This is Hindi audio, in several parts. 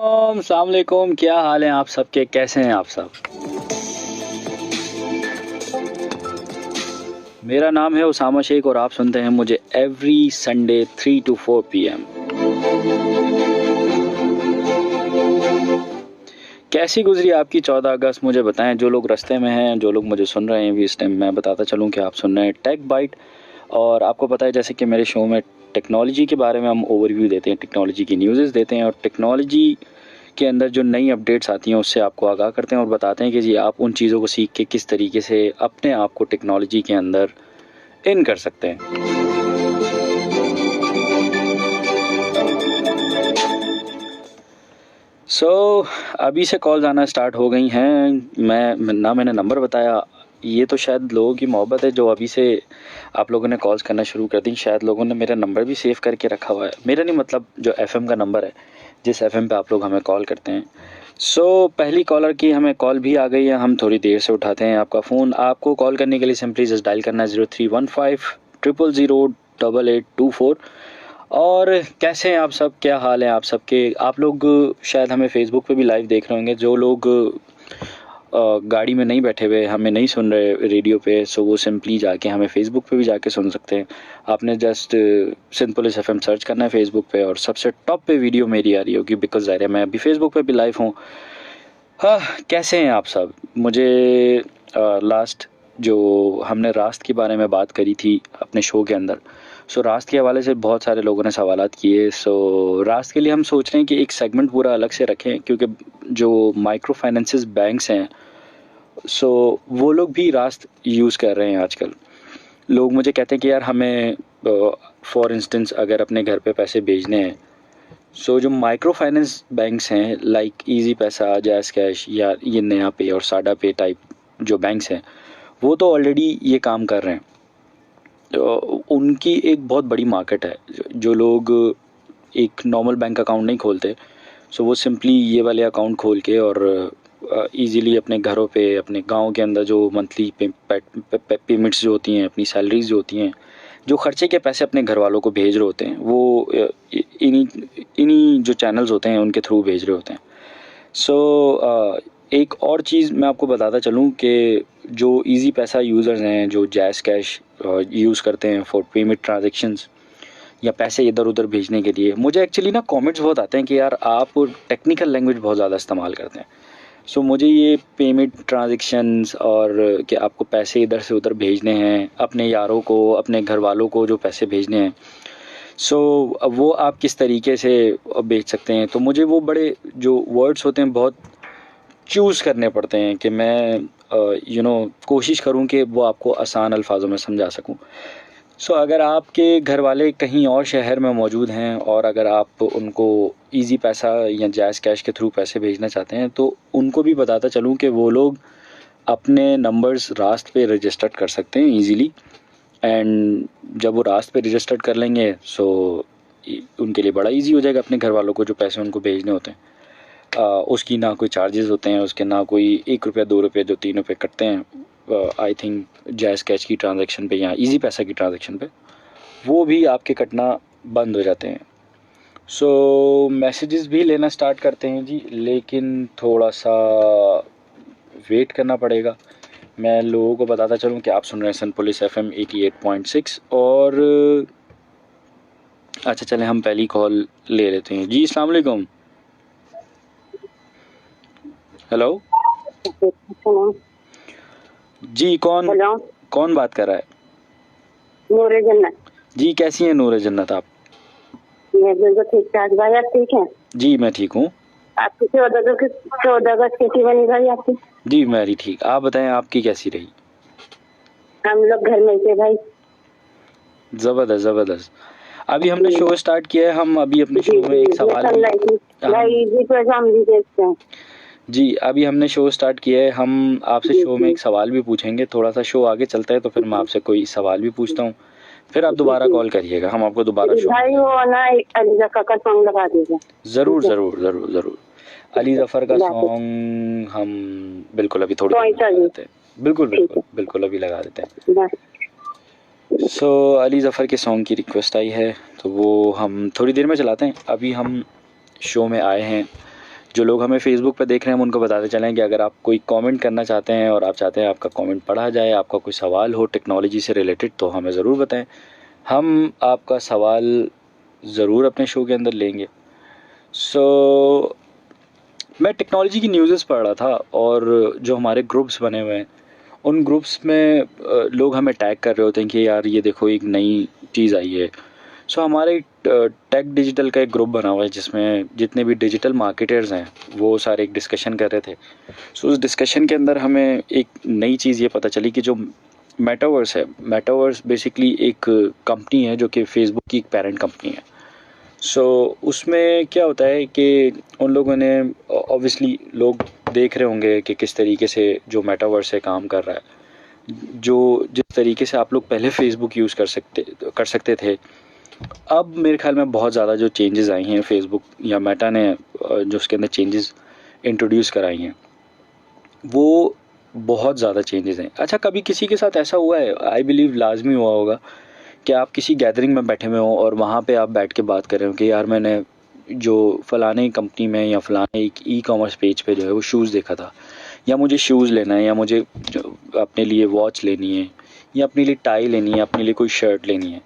अस्सलाम वालेकुम, क्या हाल हैं आप सबके, कैसे हैं आप सब? मेरा नाम है उसामा शेख और आप सुनते हैं मुझे एवरी संडे 3 to 4 PM। कैसी गुजरी आपकी 14 अगस्त, मुझे बताएं। जो लोग रास्ते में हैं, जो लोग मुझे सुन रहे हैं भी इस टाइम, मैं बताता चलूं कि आप सुन रहे हैं टेक बाइट। और आपको पता है जैसे कि मेरे शो में टेक्नोलॉजी के बारे में हम ओवरव्यू देते हैं, टेक्नोलॉजी की न्यूज़ देते हैं और टेक्नोलॉजी के अंदर जो नई अपडेट्स आती हैं उससे आपको आगाह करते हैं और बताते हैं कि जी आप उन चीज़ों को सीख के किस तरीके से अपने आप को टेक्नोलॉजी के अंदर इन कर सकते हैं। अभी से कॉल्स आना स्टार्ट हो गई हैं। मैंने नंबर बताया। ये तो शायद लोगों की मोहब्बत है जो अभी से आप लोगों ने कॉल्स करना शुरू कर दी। शायद लोगों ने मेरा नंबर भी सेव करके रखा हुआ है, मेरा नहीं, मतलब जो एफएम का नंबर है, जिस एफएम पे आप लोग हमें कॉल करते हैं। पहली कॉलर की हमें कॉल भी आ गई है, हम थोड़ी देर से उठाते हैं आपका फ़ोन। आपको कॉल करने के लिए सिंपली जस्ट डायल करना है 0315 000 8824। और कैसे हैं आप सब, क्या हाल है आप सबके? आप लोग शायद हमें फेसबुक पे भी लाइव देख रहे होंगे। जो लोग गाड़ी में नहीं बैठे हुए, हमें नहीं सुन रहे रेडियो पे, सो वो सिंपली जाके हमें फेसबुक पे भी जाके सुन सकते हैं। आपने जस्ट सिंपल एफएम सर्च करना है फेसबुक पे और सबसे टॉप पे वीडियो मेरी आ रही होगी, बिकॉज ज़ाहिर है मैं अभी फेसबुक पे भी लाइव हूँ। हाँ, कैसे हैं आप सब? मुझे लास्ट जो हमने रास्त के बारे में बात करी थी अपने शो के अंदर, रास्त के हवाले से बहुत सारे लोगों ने सवालात किए। रास्त के लिए हम सोच रहे हैं कि एक सेगमेंट पूरा अलग से रखें, क्योंकि जो माइक्रो फाइनेंसेस बैंक्स हैं, वो लोग भी रास्त यूज़ कर रहे हैं आजकल। लोग मुझे कहते हैं कि यार हमें फॉर इंस्टेंस अगर अपने घर पे पैसे भेजने हैं, जो माइक्रो फाइनेंस बैंक्स हैं लाइक इजी पैसा, जैज़ कैश या ये नया पे और साडा पे टाइप जो बैंक्स हैं, वो तो ऑलरेडी ये काम कर रहे हैं। उनकी एक बहुत बड़ी मार्केट है। जो लोग एक नॉर्मल बैंक अकाउंट नहीं खोलते, वो सिंपली ये वाले अकाउंट खोल के और इजीली अपने घरों पे, अपने गांव के अंदर जो मंथली पेमेंट्स जो होती हैं, अपनी सैलरीज जो होती हैं, जो खर्चे के पैसे अपने घर वालों को भेज रहे होते हैं, वो इन्हीं जो चैनल्स होते हैं उनके थ्रू भेज रहे होते हैं। एक और चीज़ मैं आपको बताता चलूँ कि जो इजी पैसा यूज़र्स हैं, जो जैज़ कैश यूज़ करते हैं फॉर पेमेंट ट्रांजैक्शंस या पैसे इधर उधर भेजने के लिए, मुझे एक्चुअली ना कमेंट्स बहुत आते हैं कि यार आप टेक्निकल लैंग्वेज बहुत ज़्यादा इस्तेमाल करते हैं। मुझे ये पेमेंट ट्रांजैक्शंस और कि आपको पैसे इधर से उधर भेजने हैं, अपने यारों को, अपने घर वालों को जो पैसे भेजने हैं, वो आप किस तरीके से भेज सकते हैं। तो मुझे वो बड़े जो वर्ड्स होते हैं बहुत चूज़ करने पड़ते हैं कि मैं कोशिश करूं कि वो आपको आसान अल्फाजों में समझा सकूं। अगर आपके घर वाले कहीं और शहर में मौजूद हैं और अगर आप उनको इजी पैसा या जैज़ कैश के थ्रू पैसे भेजना चाहते हैं, तो उनको भी बताता चलूं कि वो लोग अपने नंबर्स रास्त पे रजिस्टर्ड कर सकते हैं इजीली। एंड जब वो रास्त पे रजिस्टर्ड कर लेंगे, उनके लिए बड़ा इजी हो जाएगा अपने घर वालों को जो पैसे उनको भेजने होते हैं। उसकी ना कोई चार्जेस होते हैं, उसके ना कोई 1 रुपया 2 रुपये जो 3 रुपये कटते हैं आई थिंक जैज़ कैश की ट्रांजैक्शन पे या इजी पैसा की ट्रांजैक्शन पे, वो भी आपके कटना बंद हो जाते हैं। मैसेजेस भी लेना स्टार्ट करते हैं जी, लेकिन थोड़ा सा वेट करना पड़ेगा। मैं लोगों को बताता चलूँ कि आप सुन रहे हैं सन पुलिस FM 88.6 और अच्छा चलें हम पहली कॉल ले लेते हैं जी। अस्सलाम वालेकुम। हेलो जी, कौन बात कर रहा है? नूरे जन्नत जी, कैसी हैं नूरे जन्नत आप? मैं बिल्कुल ठीक ठाक भाई, आप ठीक हैं? जी मैं ठीक हूँ। आपकी 14 अगस्त कैसी बनी भाई आपकी? जी मेरी ठीक, आप बताएं आपकी कैसी रही? हम लोग घर में थे भाई। ज़बरदस्त ज़बरदस्त। अभी हमने शो स्टार्ट किया है। हम अभी अपने शो में एक सवाल जी अभी हमने शो स्टार्ट किया है। हम आपसे शो में एक सवाल भी पूछेंगे। थोड़ा सा शो आगे चलता है तो फिर मैं आपसे कोई सवाल भी पूछता हूँ, फिर आप दोबारा कॉल करिएगा, हम आपको दोबारा शो भाई वो ना अली ज़फ़र का सॉन्ग लगा दीजिए। ज़रूर ज़रूर ज़रूर ज़रूर। अली ज़फ़र का सॉन्ग हम बिल्कुल अभी थोड़ी देर में लगा देते हैं। बिल्कुल बिल्कुल बिल्कुल अभी लगा देते हैं। अली ज़फ़र के सॉन्ग की रिक्वेस्ट आई है तो वो हम थोड़ी देर में चलाते हैं। अभी हम शो में आए हैं जो लोग हमें फेसबुक पे देख रहे हैं हम उनको बताते चलें कि अगर आप कोई कमेंट करना चाहते हैं और आप चाहते हैं आपका कमेंट पढ़ा जाए, आपका कोई सवाल हो टेक्नोलॉजी से रिलेटेड, तो हमें ज़रूर बताएं, हम आपका सवाल ज़रूर अपने शो के अंदर लेंगे। सो मैं टेक्नोलॉजी की न्यूज़ पढ़ रहा था और जो हमारे ग्रुप्स बने हुए हैं उन ग्रुप्स में लोग हमें टैग कर रहे होते हैं कि यार ये देखो एक नई चीज़ आई है। सो हमारे टेक डिजिटल का एक ग्रुप बना हुआ है जिसमें जितने भी डिजिटल मार्केटर्स हैं वो सारे एक डिस्कशन कर रहे थे। सो उस डिस्कशन के अंदर हमें एक नई चीज़ ये पता चली कि जो मेटावर्स है, मेटावर्स बेसिकली एक कंपनी है जो कि फेसबुक की एक पेरेंट कंपनी है। सो उसमें क्या होता है कि उन लोगों ने ऑब्वियसली लोग देख रहे होंगे कि किस तरीके से जो मेटावर्स है काम कर रहा है। जो जिस तरीके से आप लोग पहले फेसबुक यूज़ कर सकते थे, अब मेरे ख्याल में बहुत ज़्यादा जो चेंजेस आई हैं फेसबुक या मेटा ने जो उसके अंदर चेंजेस इंट्रोड्यूस कराई हैं वो बहुत ज़्यादा चेंजेस हैं। अच्छा, कभी किसी के साथ ऐसा हुआ है, आई बिलीव लाजमी हुआ होगा, कि आप किसी गैदरिंग में बैठे हुए हो और वहाँ पे आप बैठ के बात कर रहे हो कि यार मैंने जो फ़लाने कंपनी में या फ़लाने एक ई कॉमर्स पेज पे जो है वो शूज़ देखा था, या मुझे शूज़ लेना है, या मुझे अपने लिए वॉच लेनी है, या अपने लिए टाई लेनी है, अपने लिए कोई शर्ट लेनी है।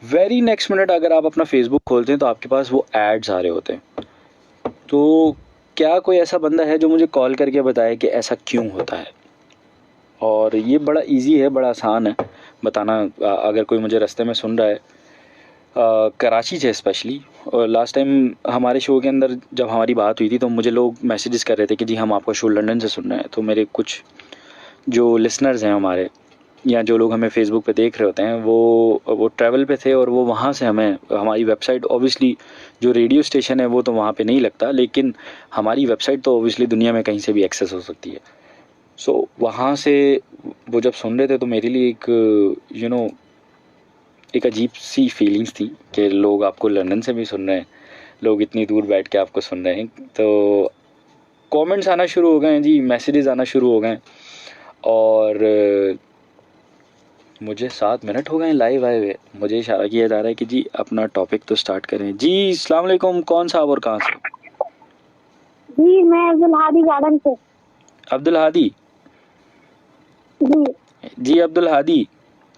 वेरी नेक्स्ट मिनट अगर आप अपना फेसबुक खोलते हैं तो आपके पास वो एड्स आ रहे होते हैं। तो क्या कोई ऐसा बंदा है जो मुझे कॉल करके बताए कि ऐसा क्यों होता है? और ये बड़ा इजी है, बड़ा आसान है बताना। अगर कोई मुझे रास्ते में सुन रहा है कराची से स्पेशली, और लास्ट टाइम हमारे शो के अंदर जब हमारी बात हुई थी तो मुझे लोग मैसेजेस कर रहे थे कि जी हम आपका शो लंदन से सुन रहे हैं। तो मेरे कुछ जो लिसनर्स हैं हमारे, या जो लोग हमें फेसबुक पे देख रहे होते हैं, वो ट्रैवल पे थे और वो वहाँ से हमें हमारी वेबसाइट, ऑब्वियसली जो रेडियो स्टेशन है वो तो वहाँ पे नहीं लगता, लेकिन हमारी वेबसाइट तो ऑब्वियसली दुनिया में कहीं से भी एक्सेस हो सकती है। सो वहाँ से वो जब सुन रहे थे तो मेरे लिए एक एक अजीब सी फीलिंग्स थी कि लोग आपको लंदन से भी सुन रहे हैं, लोग इतनी दूर बैठ के आपको सुन रहे हैं। तो कमेंट्स आना शुरू हो गए हैं जी, मैसेजेस आना शुरू हो गए हैं, और मुझे 7 मिनट हो गए हैं लाइव आए हुए। मुझे इशारा किया जा रहा है कि जी अपना टॉपिक तो स्टार्ट करें। जी अस्सलाम वालेकुम, कौन साहब और कहाँ से? जी मैं अब्दुल हादी गार्डन से। अब्दुल हादी जी जी, अब्दुल हादी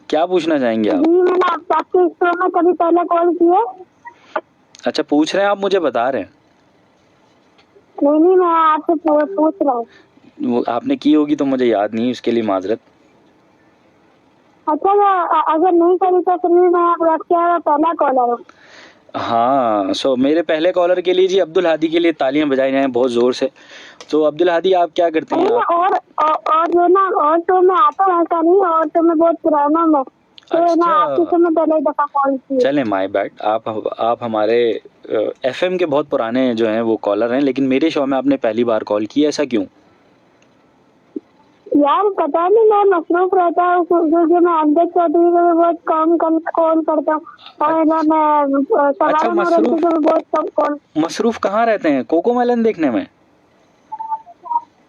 क्या पूछना चाहेंगे आप? जी मैंने आपके शो में कभी पहले कॉल किया? अच्छा, पूछ रहे हैं आप, मुझे बता रहे हैं? नहीं मैं आपसे पूछ रहा हूँ। वो आपने की होगी तो मुझे याद नहीं, उसके लिए माजरत। अच्छा अगर नहीं करी तो फिर भी मैं आपका पहला कॉलर हूँ। हाँ, सो मेरे पहले कॉलर के लिए जी अब्दुल हादी के लिए तालियां बजाई जाएं बहुत ज़ोर से। तो अब्दुल हादी आप क्या करते हैं आप? और जो ना, और तो मैं आता हूँ ऐसा नहीं, और तो मैं बहुत पुराना हूँ। तो ना आपके अच्छा, समय पहले दफा कॉल की। चले माय बैड, आप हमारे एफएम के बहुत पुराने जो हैं वो कॉलर हैं, लेकिन मेरे शो में आपने पहली बार कॉल की, ऐसा क्यों? यार पता नहीं, मैं मसरूफ रहता हूँ क्योंकि मैं अध्यक्ष चौधरी को भी बहुत कम कॉल करता हूँ, और ना मैं सवाल में रहती हूँ तो बहुत कम कॉल। मसरूफ कहाँ रहते हैं? कोको मेलन देखने में?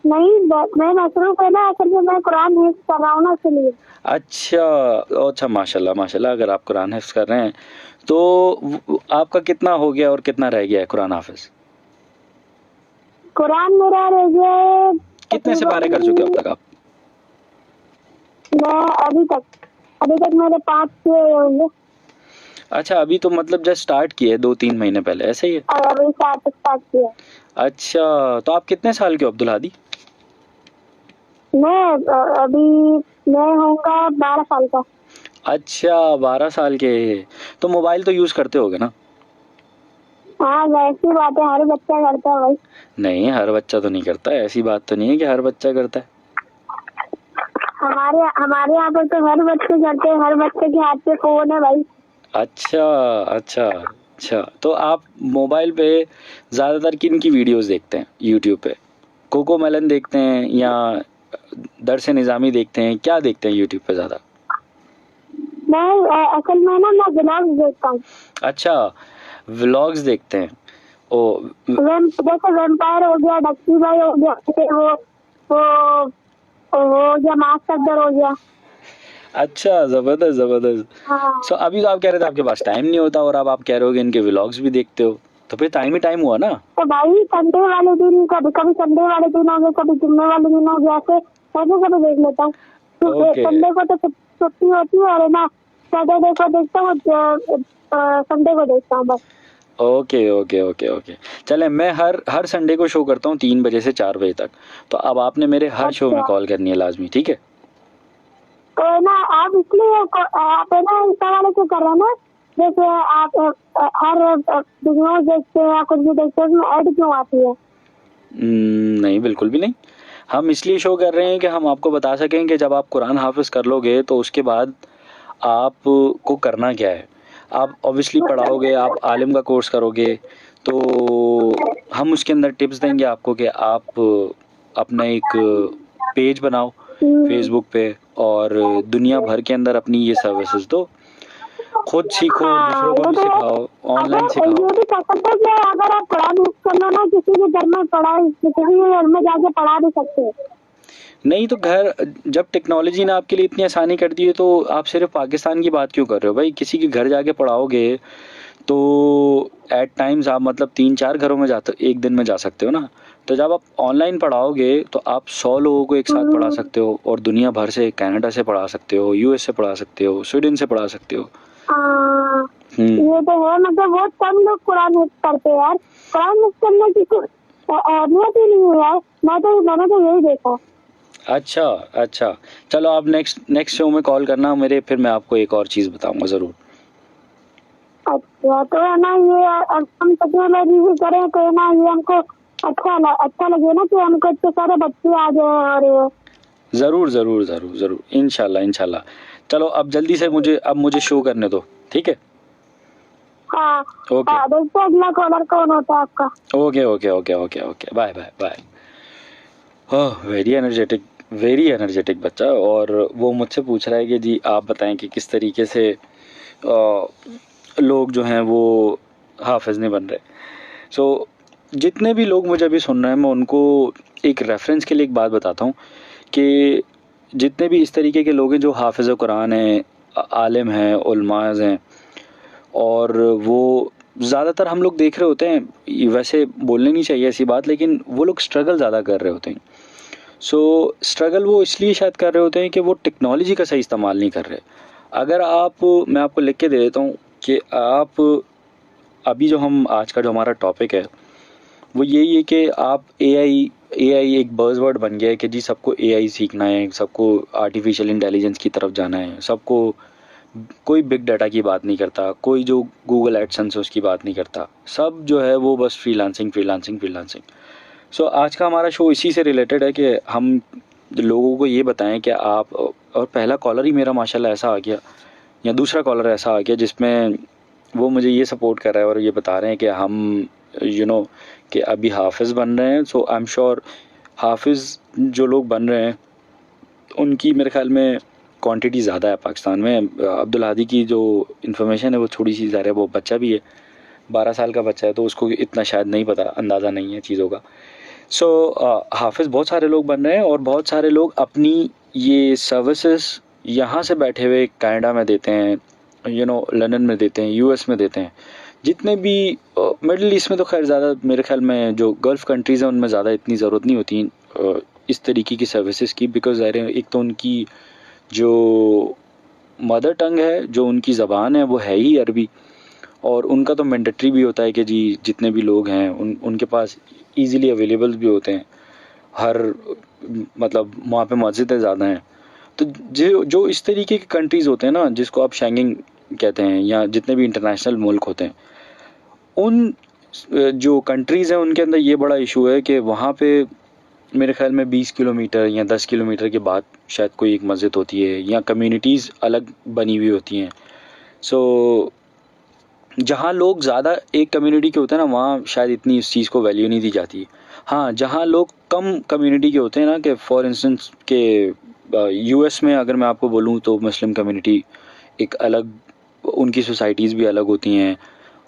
नहीं मैं मसरूफ है ना, असल में मैं कुरान हिफ्ज कर रहा हूँ ना, इसलिए। अच्छा माशाल्लाह माशाल्लाह। अगर आप कुरान हिफ्ज कर रहे हैं तो आपका कितना हो गया और कितना रह गया है कुरान हाफिज? कुरान मेरा रह गया है। कितने से पारे कर चुके अब तक आप? मैं अभी तक मेरे 5-6 होंगे। अच्छा, अभी तो मतलब जस्ट स्टार्ट किए 2-3 महीने पहले, ऐसे ही है? और अभी स्टार्ट किया। अच्छा, तो आप कितने साल के हो अब्दुल हादी? मैं होऊंगा 12 साल का। अच्छा, 12 साल के। तो मोबाइल तो यूज़ करते होगे ना? हाँ ऐसी बात है, हर बच्चा करता है भाई। नहीं, हर बच्चा तो नहीं करता, ऐसी बात तो नहीं है कि हर बच्चा करता है। हमारे यहाँ पर तो हर बच्चे करते हैं, हर बच्चे के हाथ पे फोन है भाई। अच्छा, तो आप मोबाइल पे ज़्यादातर किन की वीडियोस देखते हैं यूट्यूब पे? कोको मेलन देखते हैं या दरस निज़ामी देखते हैं, क्या देखते हैं यूट्यूब पे ज़्यादा? मैं असल में ना मैं व्लॉग्स देखता हूँ। अच्छा, व्लॉग्स देखते हैं। ओ जैसे वेम्पायर हो गया, डक्की भाई हो गया, फिर वो या मास्क अकबर हो गया। अच्छा, ज़बरदस्त। हाँ। सो अभी तो आप कह रहे थे आपके पास टाइम नहीं होता, और अब आप कह रहे हो कि इनके व्लॉग्स भी देखते हो। तो फिर टाइम ही टाइम हुआ ना। तो भाई संडे वाले दिन, कभी कभी संडे वाले दिन हो गए, कभी जुम्मे वाले दिन हो गया, ऐसे ऐसे कभी देख लेता हूँ। ओके संडे को तो छुट्टी होती है, और ना सैटरडे को देखता हूँ, संडे को देखता हूँ बस। Okay okay okay okay. चले, मैं हर हर संडे को शो करता हूँ 3 बजे से 4 बजे तक। तो अब आपने मेरे हर शो में अच्छा। कॉल करनी है लाजमी, ठीक है। तो ना आप इसलिए आप है ना इंस्टा वाले क्यों कर रहे हैं ना, जैसे आप हर वीडियो देखते हैं या कुछ भी देखते हैं, उसमें ऐड क्यों आती है? नहीं, बिल्कुल भी नहीं। हम इसलिए शो कर रहे हैं कि हम आपको बता सकें कि जब आप कुरान हाफिज़ कर लोगे तो उसके बाद आपको करना क्या है। आप ऑब्वियसली पढ़ाओगे, आप आलिम का कोर्स करोगे, तो हम उसके अंदर टिप्स देंगे आपको कि आप अपना एक पेज बनाओ फेसबुक पे, और दुनिया भर के अंदर अपनी ये सर्विसेज दो। खुद सीखो, दूसरों को भी सिखाओ, ऑनलाइन सिखाओ। ये भी कर सकते हैं कि अगर आप कुरान यूज कर लो ना, किसी के घर में किसी के घर में जाके पढ़ा भी सकते हैं। नहीं तो घर, जब टेक्नोलॉजी ने आपके लिए इतनी आसानी कर दी है तो आप सिर्फ पाकिस्तान की बात क्यों कर रहे हो भाई। किसी के घर जाके पढ़ाओगे तो एट टाइम्स आप मतलब 3-4 घरों में जाते, एक दिन में जा सकते हो ना। तो जब आप ऑनलाइन पढ़ाओगे तो आप 100 लोगों को एक साथ पढ़ा सकते हो, और दुनिया भर से, कनाडा से पढ़ा सकते हो, यूएस से पढ़ा सकते हो, स्वीडन से पढ़ा सकते हो। ये तो है, मतलब बहुत कम लोग कुरान यूज करते हैं यार। कुरान यूज करने की कोई अहमियत ही नहीं है यार। मैंने तो यही देखा। अच्छा अच्छा, चलो आप नेक्स्ट शो में कॉल करना मेरे, फिर मैं आपको एक और चीज़ बताऊंगा ज़रूर। अच्छा, तो है ना ये हम टेक्नोलॉजी से करें तो है ना ये हमको अच्छा लगे ना, कि हमको इतने सारे बच्चे आ गए। और ज़रूर ज़रूर ज़रूर ज़रूर, इंशाल्लाह इंशाल्लाह। चलो अब जल्दी से मुझे शो करने दो, ठीक है। हाँ ओके हाँ, देखते हैं अगला कॉलर कौन होता है आपका। Okay okay okay okay okay, bye bye bye. Oh, very energetic बच्चा। और वो मुझसे पूछ रहा है कि जी आप बताएं कि किस तरीके से लोग जो हैं वो हाफिज़ नहीं बन रहे। सो जितने भी लोग मुझे अभी सुन रहे हैं, मैं उनको एक रेफरेंस के लिए एक बात बताता हूँ कि जितने भी इस तरीके के लोग हैं जो हाफिज़ कुरान हैं, आलिम हैं, उलमाज़ हैं, और वो ज़्यादातर हम लोग देख रहे होते हैं, वैसे बोलने नहीं चाहिए ऐसी बात, लेकिन वो लोग स्ट्रगल ज़्यादा कर रहे होते हैं। सो स्ट्रगल वो इसलिए शायद कर रहे होते हैं कि वो टेक्नोलॉजी का सही इस्तेमाल नहीं कर रहे। अगर मैं आपको लिख के दे देता हूँ कि आप अभी आज का जो हमारा टॉपिक है वो यही है कि आप एआई एक बज़वर्ड बन गया है कि जी सबको एआई सीखना है, सबको आर्टिफिशियल इंटेलिजेंस की तरफ जाना है, सबको, कोई बिग डाटा की बात नहीं करता, कोई जो गूगल एडसेंस है उसकी बात नहीं करता, सब जो है वो बस फ्रीलांसिंग फ्रीलांसिंग फ्रीलांसिंग। सो आज का हमारा शो इसी से रिलेटेड है कि हम लोगों को ये बताएं कि आप, और पहला कॉलर ही मेरा माशाल्लाह ऐसा आ गया, या दूसरा कॉलर ऐसा आ गया जिसमें वो मुझे ये सपोर्ट कर रहा है और ये बता रहे हैं कि हम कि अभी हाफिज़ बन रहे हैं। सो आई एम श्योर हाफिज़ जो लोग बन रहे हैं उनकी मेरे ख्याल में क्वांटिटी ज़्यादा है पाकिस्तान में। अब्दुल हादी की जो इन्फॉर्मेशन है वो थोड़ी सी ज़्यादा है, वो बच्चा भी है, 12 साल का बच्चा है, तो उसको इतना शायद नहीं पता, अंदाज़ा नहीं है चीज़ों का। सो हाफिज़ बहुत सारे लोग बन रहे हैं, और बहुत सारे लोग अपनी ये सर्विसेज यहाँ से बैठे हुए कनाडा में देते हैं, लंदन में देते हैं, यूएस में देते हैं। जितने भी मिडिल ईस्ट में तो खैर ज़्यादा, मेरे ख्याल में जो गल्फ़ कंट्रीज़ हैं उनमें ज़्यादा इतनी ज़रूरत नहीं होती इस तरीके की सर्विसेज की, बिकॉज़ एक तो उनकी जो मदर टंग है, जो उनकी ज़बान है वो है ही अरबी, और उनका तो मैंडेटरी भी होता है कि जी जितने भी लोग हैं उनके पास इजीली अवेलेबल भी होते हैं, हर मतलब वहाँ पे मस्जिदें ज़्यादा हैं। तो जो इस तरीके के कंट्रीज़ होते हैं ना, जिसको आप शेंगेन कहते हैं, या जितने भी इंटरनेशनल मुल्क होते हैं, उन जो कंट्रीज़ हैं उनके अंदर ये बड़ा इशू है कि वहाँ पे मेरे ख्याल में 20 किलोमीटर या 10 किलोमीटर के बाद शायद कोई एक मस्जिद होती है, या कम्युनिटीज़ अलग बनी हुई होती हैं। सो जहाँ लोग ज़्यादा एक कम्युनिटी के होते हैं ना, वहाँ शायद इतनी इस चीज़ को वैल्यू नहीं दी जाती। हाँ, जहाँ लोग कम कम्युनिटी के होते हैं ना, कि फॉर इंस्टेंस के यूएस में अगर मैं आपको बोलूँ तो मुस्लिम कम्युनिटी एक अलग, उनकी सोसाइटीज़ भी अलग होती हैं,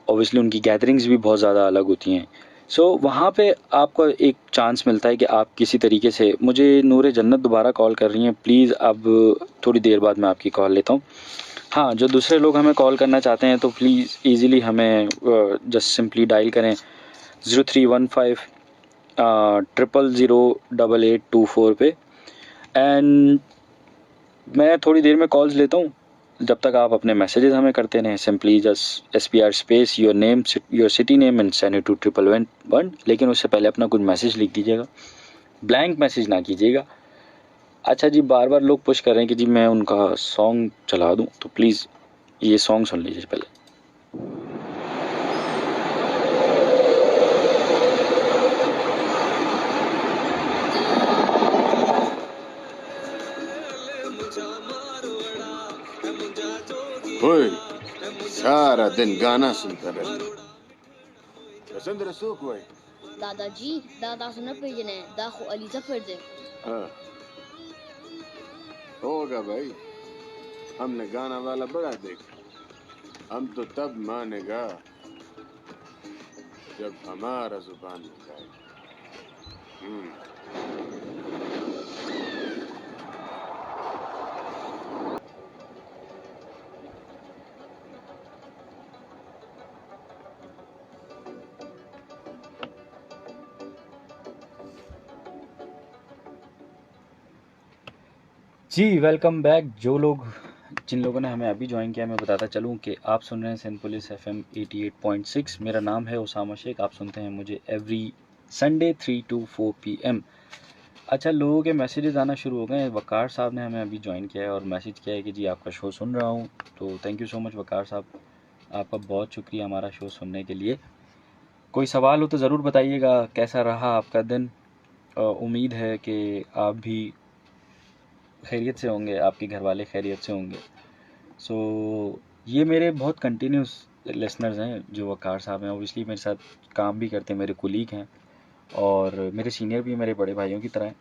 ऑब्वियसली उनकी गैदरिंग्स भी बहुत ज़्यादा अलग होती हैं। सो वहाँ पे आपको एक चांस मिलता है कि आप किसी तरीके से, मुझे नूर जन्नत दोबारा कॉल कर रही हैं, प्लीज़ अब थोड़ी देर बाद मैं आपकी कॉल लेता हूँ। हाँ, जो दूसरे लोग हमें कॉल करना चाहते हैं तो प्लीज़ ईज़िली हमें जस्ट सिंपली डायल करें 0315 0008824 पे। एंड मैं थोड़ी देर में कॉल्स लेता हूँ, जब तक आप अपने मैसेजेस हमें करते रहें। Simply just SPR space your name, your city name and send it to 1111। लेकिन उससे पहले अपना कुछ मैसेज लिख दीजिएगा, ब्लैंक मैसेज ना कीजिएगा। अच्छा जी, बार बार लोग पुश कर रहे हैं कि जी मैं उनका सॉन्ग चला दूं, तो प्लीज़ ये सॉन्ग सुन लीजिए पहले। ओए, सारा दिन गाना सुनता रहता पसंद रसूख कोई दादाजी दादा सुना पेजने दाखो अली जफर दे हाँ होगा भाई, हमने गाना वाला बड़ा देखा। हम तो तब मानेगा जब हमारा जुबान में गाएगा। जी वेलकम बैक। जिन लोगों ने हमें अभी ज्वाइन किया, मैं बताता चलूं कि आप सुन रहे हैं सिंध पुलिस FM 88.6। मेरा नाम है उसामा शेख। आप सुनते हैं मुझे एवरी संडे 3 to 4 PM। अच्छा, लोगों के मैसेजेस आना शुरू हो गए हैं। वकार साहब ने हमें अभी ज्वाइन किया है और मैसेज किया है कि जी आपका शो सुन रहा हूँ। तो थैंक यू सो मच वकार साहब, आपका बहुत शुक्रिया हमारा शो सुनने के लिए। कोई सवाल हो तो ज़रूर बताइएगा, कैसा रहा आपका दिन। उम्मीद है कि आप भी खैरियत से होंगे, आपके घर वाले खैरियत से होंगे। सो ये मेरे बहुत कंटिन्यूस लिसनर्स हैं जो वकार साहब हैं। ओबियसली मेरे साथ काम भी करते हैं, मेरे कुलीग हैं और मेरे सीनियर भी मेरे बड़े भाइयों की तरह हैं,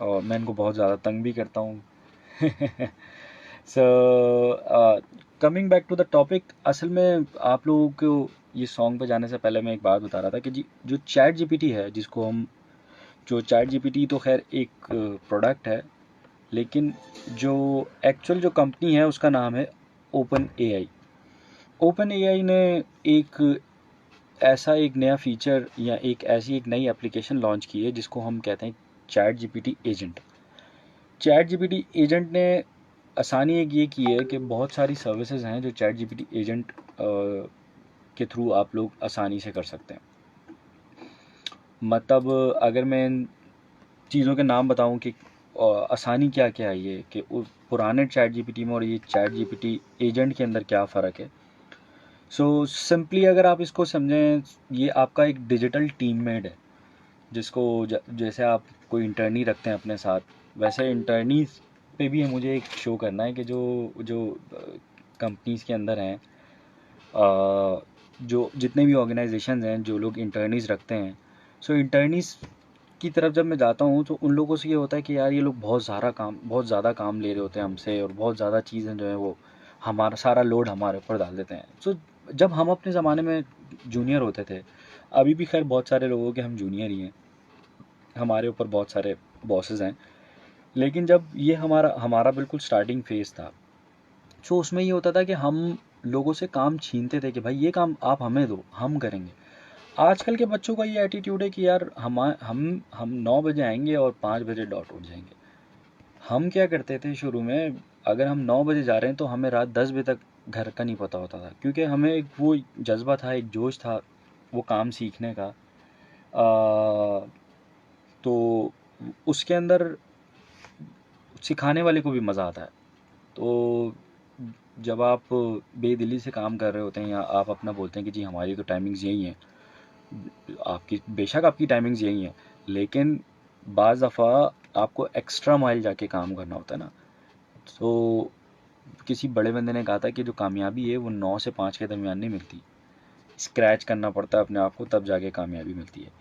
और मैं इनको बहुत ज़्यादा तंग भी करता हूँ। So coming back to the topic, असल में आप लोगों को ये सॉन्ग पे जाने से पहले मैं एक बात बता रहा था कि जी जो चैट GPT है, जो चैट GPT तो खैर एक प्रोडक्ट है, लेकिन जो एक्चुअल जो कंपनी है उसका नाम है OpenAI। OpenAI ने एक नया फीचर या एक नई एप्लीकेशन लॉन्च की है जिसको हम कहते हैं chat GPT agent. Chat GPT agent ने आसानी एक ये की है कि बहुत सारी सर्विसेज हैं जो चैट GPT एजेंट के थ्रू आप लोग आसानी से कर सकते हैं। मतलब अगर मैं इन चीज़ों के नाम बताऊं कि आसानी क्या क्या है, ये कि पुराने चैट GPT में और ये चैट GPT एजेंट के अंदर क्या फ़र्क है। सो सिंपली अगर आप इसको समझें, ये आपका एक डिजिटल टीममेट है जिसको जैसे आप कोई इंटर्नी रखते हैं अपने साथ, वैसे इंटर्नी पे भी मुझे एक शो करना है कि जो जो कंपनीज़ के अंदर हैं, जो जितने भी ऑर्गेनाइजेशन हैं जो लोग इंटर्नीज़ रखते हैं, सो इंटर्नीज़ की तरफ जब मैं जाता हूँ तो उन लोगों से ये होता है कि यार ये लोग बहुत ज़्यादा काम ले रहे होते हैं हमसे, और बहुत ज़्यादा चीज़ें जो है वो हमारा सारा लोड हमारे ऊपर डाल देते हैं। सो जब हम अपने ज़माने में जूनियर होते थे, अभी भी खैर बहुत सारे लोगों के हम जूनियर ही हैं, हमारे ऊपर बहुत सारे बॉसेस हैं, लेकिन जब ये हमारा हमारा बिल्कुल स्टार्टिंग फेज़ था, सो उसमें ये होता था कि हम लोगों से काम छीनते थे कि भाई ये काम आप हमें दो, हम करेंगे। आजकल के बच्चों का ये एटीट्यूड है कि यार हम 9 बजे आएंगे और 5 बजे डॉट उठ जाएंगे। हम क्या करते थे शुरू में, अगर हम 9 बजे जा रहे हैं तो हमें रात 10 बजे तक घर का नहीं पता होता था, क्योंकि हमें एक वो जज्बा था, एक जोश था वो काम सीखने का। तो उसके अंदर सिखाने वाले को भी मज़ा आता है। तो जब आप बेदिली से काम कर रहे होते हैं या आप अपना बोलते हैं कि जी हमारी तो टाइमिंग्स यही हैं, आपकी बेशक आपकी टाइमिंग्स यही हैं, लेकिन बाज़ दफ़ा आपको एक्स्ट्रा माइल जाके काम करना होता है ना। तो किसी बड़े बंदे ने कहा था कि जो कामयाबी है वो 9 से 5 के दरमियान नहीं मिलती, स्क्रैच करना पड़ता है अपने आप को, तब जाके कामयाबी मिलती है।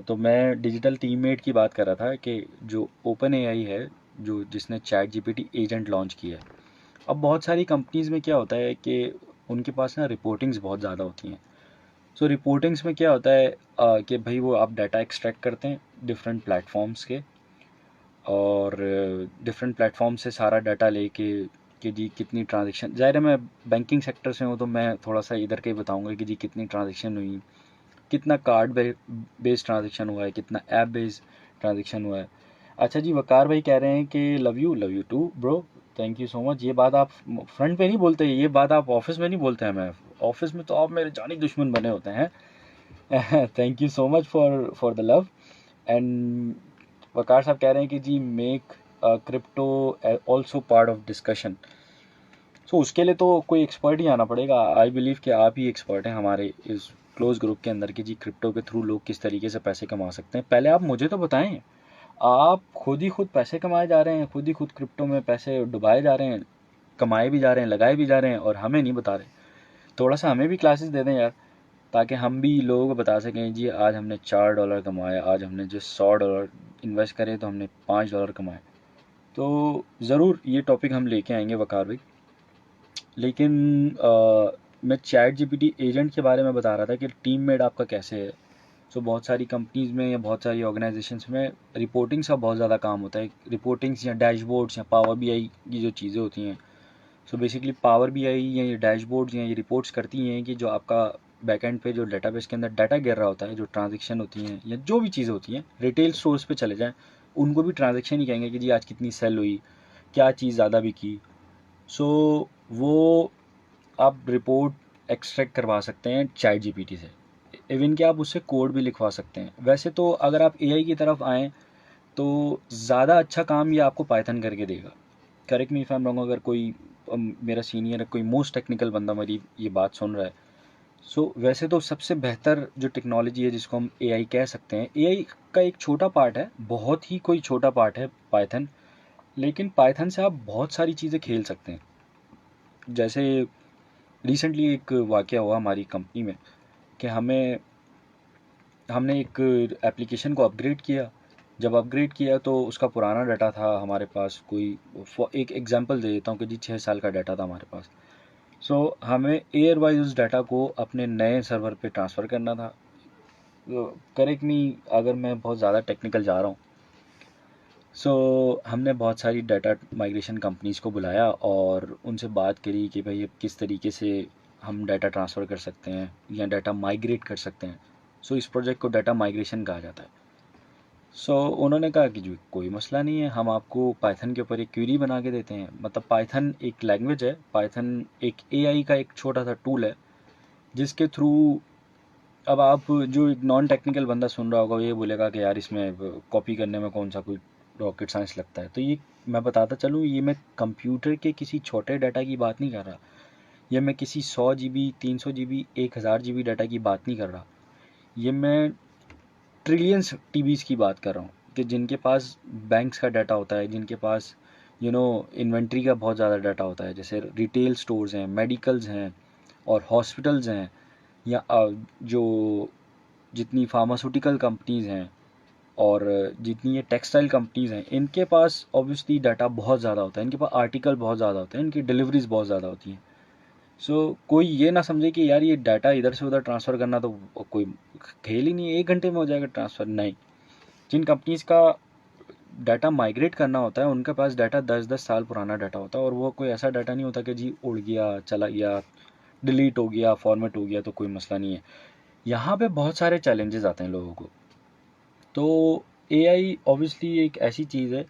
तो मैं डिजिटल टीममेट की बात कर रहा था कि जो OpenAI है, जिसने चैट GPT एजेंट लॉन्च किया है। अब बहुत सारी कंपनीज़ में क्या होता है कि उनके पास ना रिपोर्टिंग्स बहुत ज़्यादा होती हैं। सो रिपोर्टिंग्स में क्या होता है कि भाई वो आप डाटा एक्सट्रैक्ट करते हैं डिफरेंट प्लेटफॉर्म्स के, और डिफरेंट प्लेटफॉर्म से सारा डाटा लेके कि जी कितनी ट्रांजेक्शन, ज़ाहिर है मैं बैंकिंग सेक्टर से हूँ तो मैं थोड़ा सा इधर के ही बताऊँगा कि जी कितनी ट्रांजेक्शन हुई, कितना कार्ड बेस्ड ट्रांजेक्शन हुआ है, कितना ऐप बेस्ड ट्रांजेक्शन हुआ है। अच्छा जी, वकार भाई कह रहे हैं कि love you too bro, thank you so much. ये बात आप फ्रंट पे नहीं बोलते, ये बात आप ऑफिस में नहीं बोलते हैं। मैं ऑफिस में तो आप मेरे जानी दुश्मन बने होते हैं। Thank you so much for the love. And Waqar साहब कह रहे हैं कि जी make crypto also part of discussion. So उसके लिए तो कोई एक्सपर्ट ही आना पड़ेगा। आई बिलीव कि आप ही एक्सपर्ट हैं हमारे इस क्लोज ग्रुप के अंदर कि जी क्रिप्टो के थ्रू लोग किस तरीके से पैसे कमा सकते हैं। पहले आप मुझे तो बताएं, आप खुद ही खुद पैसे कमाए जा रहे हैं, खुद ही खुद क्रिप्टो में पैसे डुबाए जा रहे हैं, कमाए भी जा रहे हैं, लगाए भी जा रहे हैं, और हमें नहीं बता रहे। थोड़ा सा हमें भी क्लासेस दे दें यार, ताकि हम भी लोगों को बता सकें जी आज हमने $4 कमाए, आज हमने जो $100 इन्वेस्ट करे तो हमने $5 कमाए। तो ज़रूर ये टॉपिक हम लेके आएंगे वकार भाई। लेकिन मैं चैट जीपीटी एजेंट के बारे में बता रहा था कि टीम मेट आपका कैसे है। सो बहुत सारी कंपनीज़ में या बहुत सारी ऑर्गेनाइजेशंस में रिपोर्टिंग्स का बहुत ज़्यादा काम होता है। रिपोर्टिंग्स या डैशबोर्ड्स या पावर बीआई की जो चीज़ें होती हैं, सो बेसिकली पावर बीआई या ये डैशबोर्ड्स या ये रिपोर्ट्स करती हैं कि जो आपका बैकएंड पे जो डेटाबेस के अंदर डाटा गिर रहा होता है, जो ट्रांजेक्शन होती हैं या जो भी चीज़ें होती हैं, रिटेल स्टोर्स पे चले जाएँ, उनको भी ट्रांजेक्शन ही कहेंगे कि जी आज कितनी सेल हुई, क्या चीज़ ज़्यादा बिकी। सो वो आप रिपोर्ट एक्सट्रैक्ट करवा सकते हैं चैट जीपीटी से, इवन कि आप उससे कोड भी लिखवा सकते हैं। वैसे तो अगर आप एआई की तरफ आएँ तो ज़्यादा अच्छा काम ये आपको पाइथन करके देगा। Correct me if I am wrong, अगर कोई मेरा सीनियर है, कोई मोस्ट टेक्निकल बंदा मेरी ये बात सुन रहा है। सो वैसे तो सबसे बेहतर जो टेक्नोलॉजी है जिसको हम एआई कह सकते हैं, एआई का एक छोटा पार्ट है, बहुत ही कोई छोटा पार्ट है पाइथन, लेकिन पाइथन से आप बहुत सारी चीज़ें खेल सकते हैं। जैसे रिसेंटली एक वाक़या हुआ हमारी कंपनी में कि हमने एक एप्लीकेशन को अपग्रेड किया। जब अपग्रेड किया तो उसका पुराना डाटा था हमारे पास, कोई एक एग्जांपल दे देता हूँ कि जी 6 साल का डाटा था हमारे पास। सो हमें एयर वाइज उस डाटा को अपने नए सर्वर पे ट्रांसफ़र करना था। करेक्ट मी अगर मैं बहुत ज़्यादा टेक्निकल जा रहा हूँ। सो हमने बहुत सारी डाटा माइग्रेशन कंपनीज़ को बुलाया और उनसे बात करी कि भाई अब किस तरीके से हम डाटा ट्रांसफ़र कर सकते हैं या डाटा माइग्रेट कर सकते हैं। सो इस प्रोजेक्ट को डाटा माइग्रेशन कहा जाता है। सो उन्होंने कहा कि जो कोई मसला नहीं है, हम आपको पाइथन के ऊपर एक क्वेरी बना के देते हैं। मतलब पाइथन एक लैंग्वेज है, पाइथन एक एआई का एक छोटा सा टूल है जिसके थ्रू अब आप जो एक नॉन टेक्निकल बंदा सुन रहा होगा ये बोलेगा कि यार इसमें कॉपी करने में कौन सा कोई रॉकेट साइंस लगता है। तो ये मैं बताता चलूँ, ये मैं कंप्यूटर के किसी छोटे डाटा की बात नहीं कर रहा, ये मैं किसी 100 GB 300 GB 1000 GB डाटा की बात नहीं कर रहा, ये मैं ट्रिलियंस टीबीज़ की बात कर रहा हूँ कि जिनके पास बैंक्स का डाटा होता है, जिनके पास इन्वेंट्री का बहुत ज़्यादा डाटा होता है, जैसे रिटेल स्टोर्स हैं, मेडिकल्स हैं और हॉस्पिटल्स हैं, या जो जितनी फार्मास्यूटिकल कंपनीज़ हैं और जितनी ये टेक्सटाइल कंपनीज़ हैं, इनके पास ऑब्वियसली डाटा बहुत ज़्यादा होता है, इनके पास आर्टिकल बहुत ज़्यादा होते हैं, इनकी डिलीवरीज बहुत ज़्यादा होती हैं। सो कोई ये ना समझे कि यार ये डाटा इधर से उधर ट्रांसफ़र करना तो कोई खेल ही नहीं है, 1 घंटे में हो जाएगा ट्रांसफ़र। नहीं, जिन कंपनीज़ का डाटा माइग्रेट करना होता है उनके पास डाटा 10-10 साल पुराना डाटा होता है, और वो कोई ऐसा डाटा नहीं होता कि जी उड़ गया, चला गया, डिलीट हो गया, फॉर्मेट हो गया तो कोई मसला नहीं है। यहाँ पे बहुत सारे चैलेंजेस आते हैं लोगों को। तो एआई ऑब्वियसली एक ऐसी चीज़ है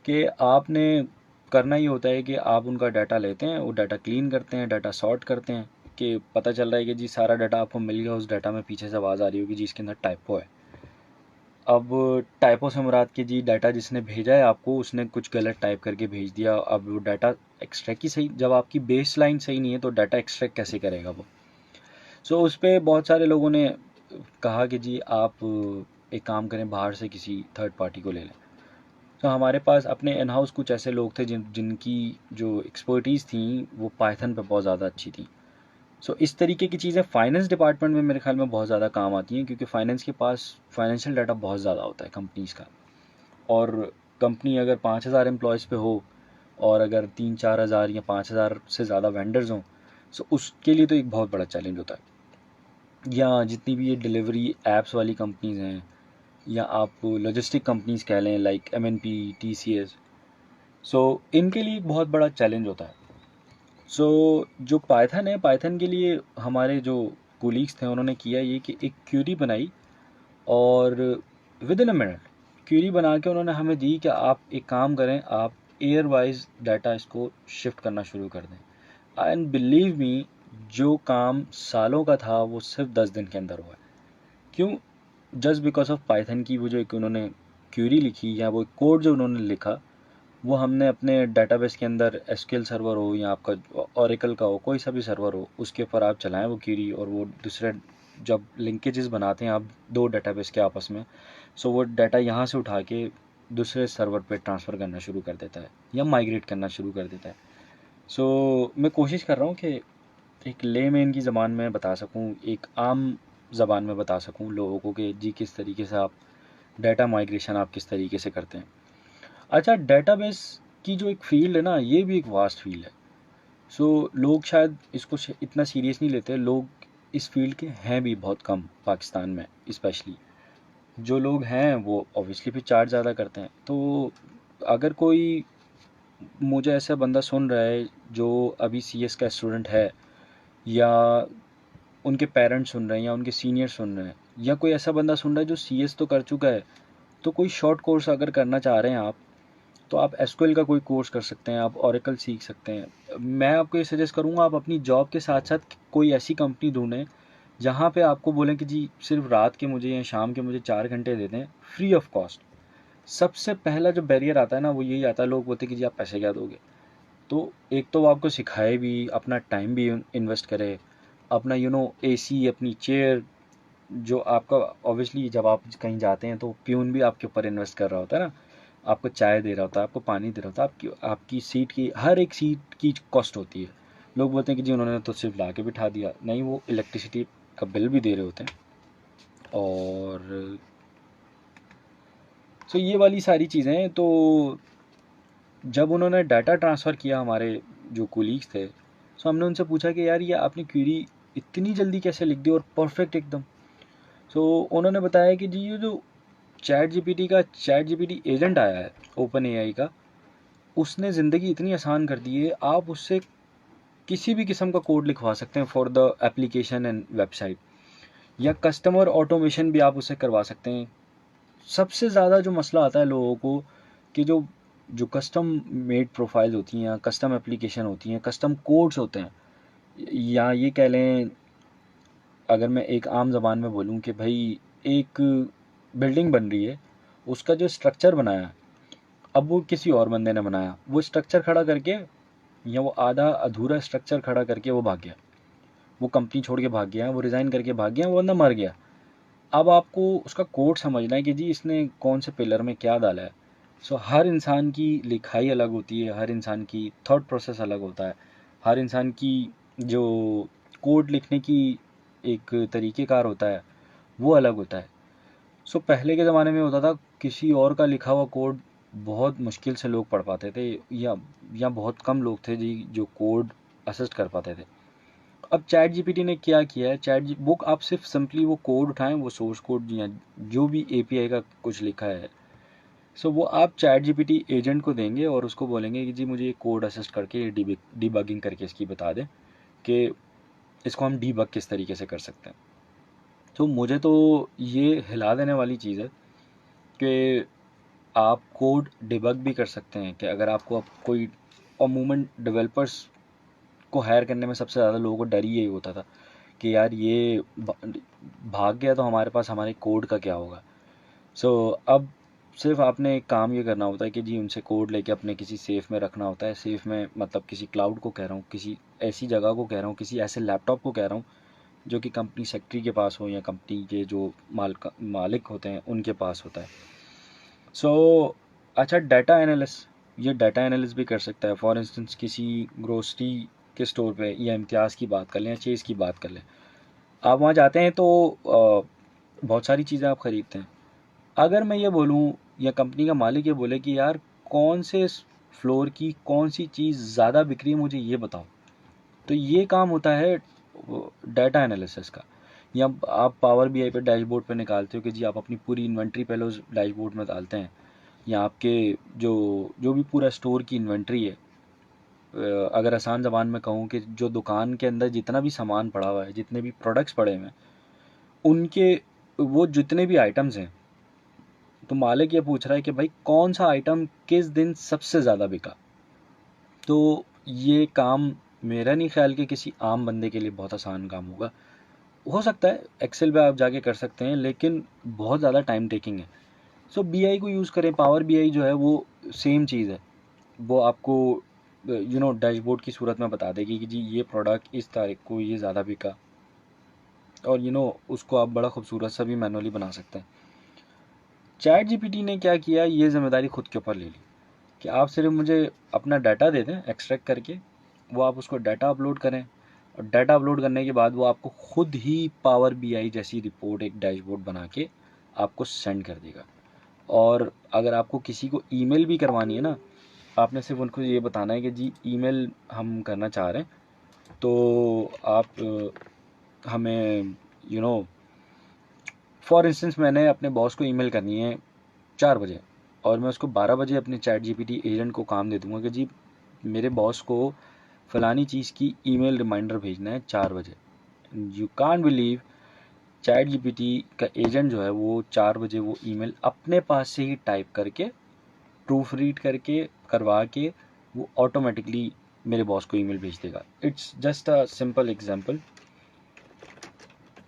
कि आपने करना ही होता है कि आप उनका डाटा लेते हैं, वो डाटा क्लीन करते हैं, डाटा सॉर्ट करते हैं, कि पता चल रहा है कि जी सारा डाटा आपको मिल गया, उस डाटा में पीछे से आवाज़ आ रही होगी जी इसके अंदर टाइपो है। अब टाइपो से मुराद कि जी डाटा जिसने भेजा है आपको उसने कुछ गलत टाइप करके भेज दिया। अब वो डाटा एक्सट्रैक्ट ही सही, जब आपकी बेस लाइन सही नहीं है तो डाटा एक्सट्रैक्ट कैसे करेगा वो। सो उस पर बहुत सारे लोगों ने कहा कि जी आप एक काम करें, बाहर से किसी थर्ड पार्टी को ले लें। तो हमारे पास अपने इन हाउस कुछ ऐसे लोग थे जिनकी जो एक्सपर्टीज़ थी वो पाइथन पे बहुत ज़्यादा अच्छी थी। सो इस तरीके की चीज़ें फाइनेंस डिपार्टमेंट में मेरे ख्याल में बहुत ज़्यादा काम आती हैं, क्योंकि फाइनेंस के पास फाइनेंशियल डाटा बहुत ज़्यादा होता है कंपनीज़ का। और कंपनी अगर 5000 एम्प्लॉयज़ पे हो और अगर 3-4 हज़ार या 5000 से ज़्यादा वेंडर्स हों, सो उसके लिए तो एक बहुत बड़ा चैलेंज होता है। या जितनी भी ये डिलीवरी ऐप्स वाली कंपनीज़ हैं, या आप लॉजिस्टिक कंपनीज़ कह लें लाइक MNP, TCS, सो इनके लिए एक बहुत बड़ा चैलेंज होता है। सो जो पाइथन है, पाइथन के लिए हमारे जो कोलीग्स थे उन्होंने किया ये कि एक क्यूरी बनाई, और within a minute query बना के उन्होंने हमें दी कि आप एक काम करें, आप एयर वाइज डाटा इसको शिफ्ट करना शुरू कर दें। एंड बिलीव मी, जो काम सालों का था वो सिर्फ 10 दिन के अंदर हुआ है। क्यों? जस्ट बिकॉज ऑफ पाइथन की वो जो एक उन्होंने क्यूरी लिखी, या वो कोड जो उन्होंने लिखा, वो हमने अपने डेटाबेस के अंदर एसक्यूएल सर्वर हो या आपका ओरेकल का हो, कोई सा भी सर्वर हो, उसके ऊपर आप चलाएं वो क्यूरी, और वो दूसरे जब लिंकेजेस बनाते हैं आप दो डेटाबेस के आपस में, सो वो डाटा यहाँ से उठा के दूसरे सर्वर पे ट्रांसफ़र करना शुरू कर देता है या माइग्रेट करना शुरू कर देता है। सो मैं कोशिश कर रहा हूँ कि एक लेमैन की ज़बान में बता सकूँ, एक आम ज़बान में बता सकूँ लोगों को कि जी किस तरीके से आप डाटा माइग्रेशन आप किस तरीके से करते हैं। अच्छा, डेटाबेस की जो एक फ़ील्ड है ना, ये भी एक वास्ट फील्ड है। सो लोग शायद इसको इतना सीरियस नहीं लेते, लोग इस फील्ड के हैं भी बहुत कम पाकिस्तान में स्पेशली। जो लोग हैं वो ऑब्वियसली भी चार्ज ज़्यादा करते हैं। तो अगर कोई मुझे ऐसा बंदा सुन रहा है जो अभी सीएस का स्टूडेंट है, या उनके पेरेंट्स सुन रहे हैं, या उनके सीनियर सुन रहे हैं, या कोई ऐसा बंदा सुन रहा है जो सीएस तो कर चुका है, तो कोई शॉर्ट कोर्स अगर करना चाह रहे हैं आप, तो आप एसक्यूएल का कोई कोर्स कर सकते हैं, आप ओरेकल सीख सकते हैं। मैं आपको ये सजेस्ट करूँगा आप अपनी जॉब के साथ साथ कोई ऐसी कंपनी ढूंढें जहाँ पे आपको बोलें कि जी सिर्फ रात के मुझे या शाम के मुझे 4 घंटे दे दें फ्री ऑफ कॉस्ट। सबसे पहला जो बैरियर आता है ना, वो यही आता है, लोग बोलते हैं कि जी आप पैसे क्या दोगे। तो एक तो वो आपको सिखाए भी, अपना टाइम भी इन्वेस्ट करे, अपना एसी, अपनी चेयर, जो आपका ऑब्वियसली जब आप कहीं जाते हैं तो प्यून भी आपके ऊपर इन्वेस्ट कर रहा होता है ना, आपको चाय दे रहा होता है, आपको पानी दे रहा होता है, आपकी सीट की, हर एक सीट की कॉस्ट होती है। लोग बोलते हैं कि जी उन्होंने तो सिर्फ ला के बिठा दिया, नहीं, वो इलेक्ट्रिसिटी का बिल भी दे रहे होते हैं। और सो ये वाली सारी चीज़ें, तो जब उन्होंने डाटा ट्रांसफ़र किया हमारे जो कोलीग्स थे, सो हमने उनसे पूछा कि यार ये आपने क्वेरी इतनी जल्दी कैसे लिख दी और परफेक्ट एकदम। सो उन्होंने बताया कि जी ये जो चैट जीपीटी एजेंट आया है ओपन एआई का, उसने ज़िंदगी इतनी आसान कर दी है, आप उससे किसी भी किस्म का कोड लिखवा सकते हैं for the application and website, या कस्टमर ऑटोमेशन भी आप उससे करवा सकते हैं। सबसे ज़्यादा जो मसला आता है लोगों को कि जो जो कस्टम मेड प्रोफाइल होती हैं, कस्टम एप्लीकेशन होती हैं, कस्टम कोड्स होते हैं, या ये कह लें, अगर मैं एक आम ज़बान में बोलूँ कि भाई एक बिल्डिंग बन रही है, उसका जो स्ट्रक्चर बनाया है, अब वो किसी और बंदे ने बनाया, वो स्ट्रक्चर खड़ा करके, या वो आधा अधूरा स्ट्रक्चर खड़ा करके वो भाग गया, वो कंपनी छोड़ के भाग गया, वो रिज़ाइन करके भाग गया, वो बंदा मर गया। अब आपको उसका कोड समझना है कि जी इसने कौन से पिलर में क्या डाला है। सो हर इंसान की लिखाई अलग होती है, हर इंसान की थॉट प्रोसेस अलग होता है, हर इंसान की जो कोड लिखने की एक तरीक़ेकार होता है वो अलग होता है। सो पहले के ज़माने में होता था किसी और का लिखा हुआ कोड बहुत मुश्किल से लोग पढ़ पाते थे, या बहुत कम लोग थे जी जो कोड असिस्ट कर पाते थे। अब चैट जीपीटी ने क्या किया है, वो आप सिर्फ सिंपली वो कोड उठाएं, वो सोर्स कोड या जो भी एपीआई का कुछ लिखा है, सो वो आप चैट जीपीटी एजेंट को देंगे और उसको बोलेंगे कि जी मुझे ये कोड असिस्ट करके डीबगिंग करके इसकी बता दें कि इसको हम डीबग किस तरीके से कर सकते हैं। तो मुझे तो ये हिला देने वाली चीज़ है कि आप कोड डिबग भी कर सकते हैं। कि अगर आपको अब कोई, अमूमन डेवलपर्स को हायर करने में सबसे ज़्यादा लोगों को डर ही यही होता था कि यार ये भाग गया तो हमारे पास हमारे कोड का क्या होगा। सो अब सिर्फ आपने एक काम ये करना होता है कि जी उनसे कोड लेके अपने किसी सेफ़ में रखना होता है। सेफ़ में मतलब किसी क्लाउड को कह रहा हूँ, किसी ऐसी जगह को कह रहा हूँ, किसी ऐसे लैपटॉप को कह रहा हूँ जो कि कंपनी सेक्रेटरी के पास हो, या कंपनी के जो मालिक होते हैं उनके पास होता है। सो अच्छा, डाटा एनालिस्ट, ये डाटा एनालिस्ट भी कर सकता है। फॉर इंस्टेंस किसी ग्रोसरी के स्टोर पे, या इम्तियाज़ की बात कर लें या चेज़ की बात कर लें, आप वहाँ जाते हैं तो बहुत सारी चीज़ें आप ख़रीदते हैं। अगर मैं ये बोलूँ या कंपनी का मालिक ये बोले कि यार कौन से फ्लोर की कौन सी चीज़ ज़्यादा बिक रही है मुझे ये बताओ, तो ये काम होता है डाटा एनालिसिस का। या आप पावर बीआई पे डैशबोर्ड पे निकालते हो कि जी आप अपनी पूरी इन्वेंट्री पहले उस डैशबोर्ड में डालते हैं, या आपके जो जो भी पूरा स्टोर की इन्वेंट्री है, अगर आसान ज़बान में कहूँ कि जो दुकान के अंदर जितना भी सामान पड़ा हुआ है, जितने भी प्रोडक्ट्स पड़े हुए हैं, उनके वो जितने भी आइटम्स हैं, तो मालिक ये पूछ रहा है कि भाई कौन सा आइटम किस दिन सबसे ज़्यादा बिका। तो ये काम मेरा नहीं ख्याल कि किसी आम बंदे के लिए बहुत आसान काम होगा। हो सकता है एक्सेल पे आप जाके कर सकते हैं, लेकिन बहुत ज़्यादा टाइम टेकिंग है। सो बीआई को यूज़ करें। पावर बीआई जो है वो सेम चीज़ है, वो आपको डैशबोर्ड की सूरत में बता देगी कि जी ये प्रोडक्ट इस तारीख को ये ज़्यादा बिका, और उसको आप बड़ा खूबसूरत सा भी मैनुअली बना सकते हैं। चैट जीपीटी ने क्या किया, ये जिम्मेदारी खुद के ऊपर ले ली कि आप सिर्फ मुझे अपना डाटा दे दें एक्सट्रैक्ट करके, वो आप उसको डाटा अपलोड करें, और डाटा अपलोड करने के बाद वो आपको खुद ही पावर बीआई जैसी रिपोर्ट, एक डैशबोर्ड बना के आपको सेंड कर देगा। और अगर आपको किसी को ईमेल भी करवानी है ना, आपने सिर्फ उनको ये बताना है कि जी ईमेल हम करना चाह रहे हैं, तो आप हमें फॉर इंस्टेंस मैंने अपने बॉस को ईमेल करनी है 4 बजे, और मैं उसको 12 बजे अपने चैट जीपीटी एजेंट को काम दे दूंगा कि जी मेरे बॉस को फ़लानी चीज़ की ईमेल रिमाइंडर भेजना है 4 बजे। You can't believe, chat GPT का एजेंट जो है वो 4 बजे वो ईमेल अपने पास से ही टाइप करके, प्रूफ रीड करके, करवा के, वो ऑटोमेटिकली मेरे बॉस को ईमेल भेज देगा। It's just a simple example.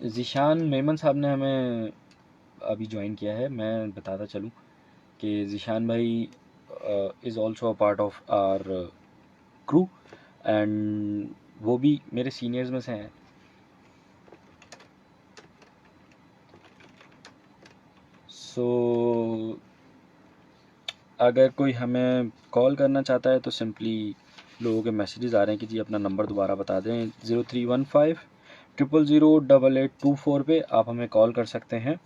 Zeeshan Memon साहब ने हमें अभी ज्वाइन किया है। मैं बताता चलूँ कि ज़ीशान भाई is also a part of our crew, and वो भी मेरे सीनियर्स में से हैं। सो अगर कोई हमें कॉल करना चाहता है तो सिंपली लोगों के मैसेजेस आ रहे हैं कि जी अपना नंबर दोबारा बता दें, 0315 0008824 पे आप हमें कॉल कर सकते हैं।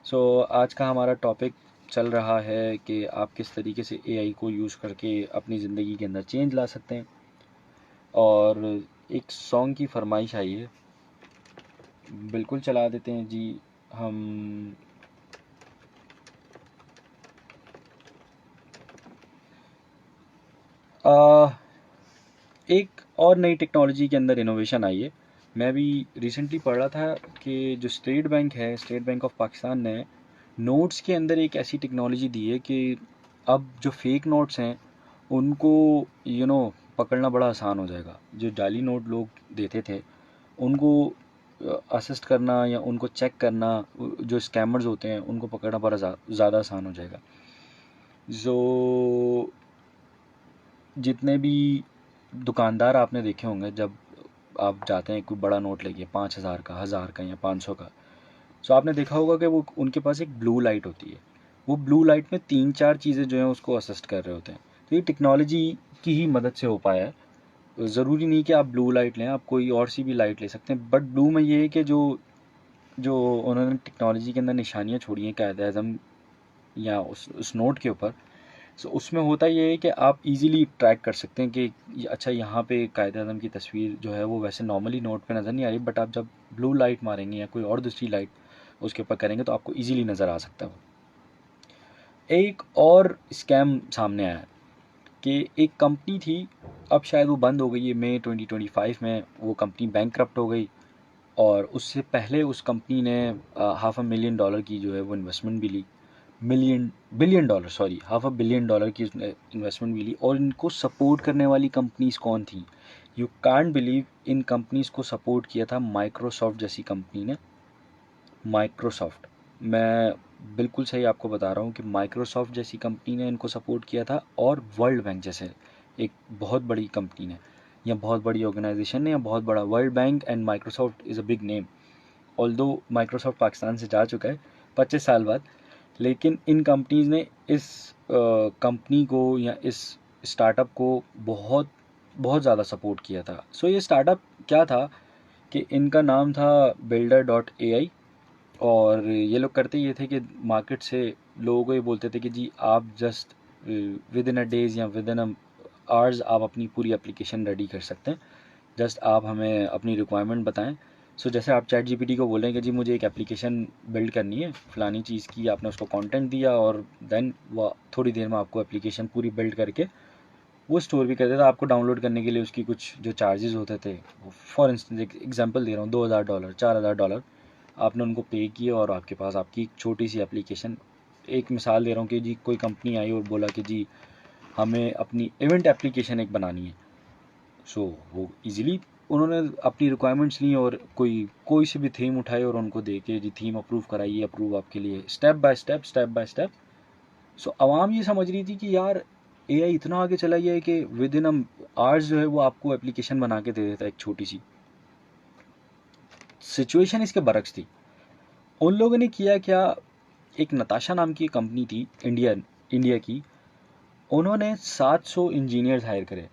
सो आज का हमारा टॉपिक चल रहा है कि आप किस तरीके से एआई को यूज़ करके अपनी ज़िंदगी के अंदर चेंज ला सकते हैं। और एक सॉन्ग की फरमाइश आई है, बिल्कुल चला देते हैं जी हम। एक और नई टेक्नोलॉजी के अंदर इनोवेशन आई है। मैं भी रिसेंटली पढ़ रहा था कि जो स्टेट बैंक है, स्टेट बैंक ऑफ पाकिस्तान ने नोट्स के अंदर एक ऐसी टेक्नोलॉजी दी है कि अब जो फेक नोट्स हैं उनको पकड़ना बड़ा आसान हो जाएगा। जो जाली नोट लोग देते थे उनको असिस्ट करना या उनको चेक करना, जो स्कैमर्स होते हैं उनको पकड़ना बड़ा ज़्यादा आसान हो जाएगा। जो जितने भी दुकानदार आपने देखे होंगे, जब आप जाते हैं कोई बड़ा नोट लेके 5,000 का, 1,000 का या 500 का, सो आपने देखा होगा कि वो उनके पास एक ब्लू लाइट होती है। वो ब्लू लाइट में 3-4 चीज़ें जो हैं उसको असिस्ट कर रहे होते हैं। तो ये टेक्नोलॉजी की ही मदद से हो पाया है। ज़रूरी नहीं कि आप ब्लू लाइट लें, आप कोई और सी भी लाइट ले सकते हैं, बट ब्लू में ये है कि जो जो उन्होंने टेक्नोलॉजी के अंदर निशानियाँ छोड़ी हैं कायदे आज़म या उस नोट के ऊपर, सो उसमें होता ये है कि आप इजीली ट्रैक कर सकते हैं कि अच्छा यहाँ पे कायदे आज़म की तस्वीर जो है वो वैसे नॉर्मली नोट पे नज़र नहीं आ रही, बट आप जब ब्लू लाइट मारेंगे या कोई और दूसरी लाइट उसके ऊपर करेंगे तो आपको इजीली नज़र आ सकता है। एक और स्कैम सामने आया कि एक कंपनी थी, अब शायद वो बंद हो गई है, मई 2025 में वो कंपनी बैंकक्रप्ट हो गई, और उससे पहले उस कंपनी ने $500,000 की जो है वो इन्वेस्टमेंट भी ली, बिलियन डॉलर, सॉरी, $500 million की इन्वेस्टमेंट भी ली। और इनको सपोर्ट करने वाली कंपनीज कौन थी? You can't believe, in companies को सपोर्ट किया था माइक्रोसॉफ्ट जैसी कंपनी ने। माइक्रोसॉफ्ट, मैं बिल्कुल सही आपको बता रहा हूँ कि माइक्रोसॉफ्ट जैसी कंपनी ने इनको सपोर्ट किया था, और वर्ल्ड बैंक जैसे एक बहुत बड़ी कंपनी ने या बहुत बड़ी ऑर्गेनाइजेशन ने या बहुत बड़ा, world bank and Microsoft is a big name. Although Microsoft Pakistan से जा चुका है 25 साल बाद, लेकिन इन कंपनीज़ ने इस कंपनी को या इस स्टार्टअप को बहुत बहुत ज़्यादा सपोर्ट किया था। सो ये स्टार्टअप क्या था कि इनका नाम था builder.ai, और ये लोग करते ये थे कि मार्केट से लोगों को ये बोलते थे कि जी आप just with in a days या विद इन अ आवर्स आप अपनी पूरी एप्लीकेशन रेडी कर सकते हैं, जस्ट आप हमें अपनी रिक्वायरमेंट बताएं। सो जैसे आप चैट जीपीटी को बोलें कि जी मुझे एक एप्लीकेशन बिल्ड करनी है फ़लानी चीज़ की, आपने उसको कंटेंट दिया और देन वो थोड़ी देर में आपको एप्लीकेशन पूरी बिल्ड करके वो स्टोर भी कर देता। आपको डाउनलोड करने के लिए उसकी कुछ जो चार्जेस होते थे, फॉर इंस्टेंस एक एग्जांपल दे रहा हूँ, $2000 $4000 आपने उनको पे किए और आपके पास आपकी एक छोटी सी एप्लीकेशन। एक मिसाल दे रहा हूँ कि जी कोई कंपनी आई और बोला कि जी हमें अपनी इवेंट एप्लीकेशन एक बनानी है। सो वो इजीली उन्होंने अपनी रिक्वायरमेंट्स ली और कोई से भी थीम उठाई और उनको दे के जी थीम अप्रूव कराइए, अप्रूव आपके लिए स्टेप बाय स्टेप। सो आवाम ये समझ रही थी कि यार एआई इतना आगे चला गया है कि विद इन आवर्स जो है वो आपको एप्लीकेशन बना के दे देता है एक छोटी सी। सिचुएशन इसके बरक्स थी। उन लोगों ने किया क्या, एक नताशा नाम की कंपनी थी इंडिया की, उन्होंने 700 इंजीनियर्स हायर करे।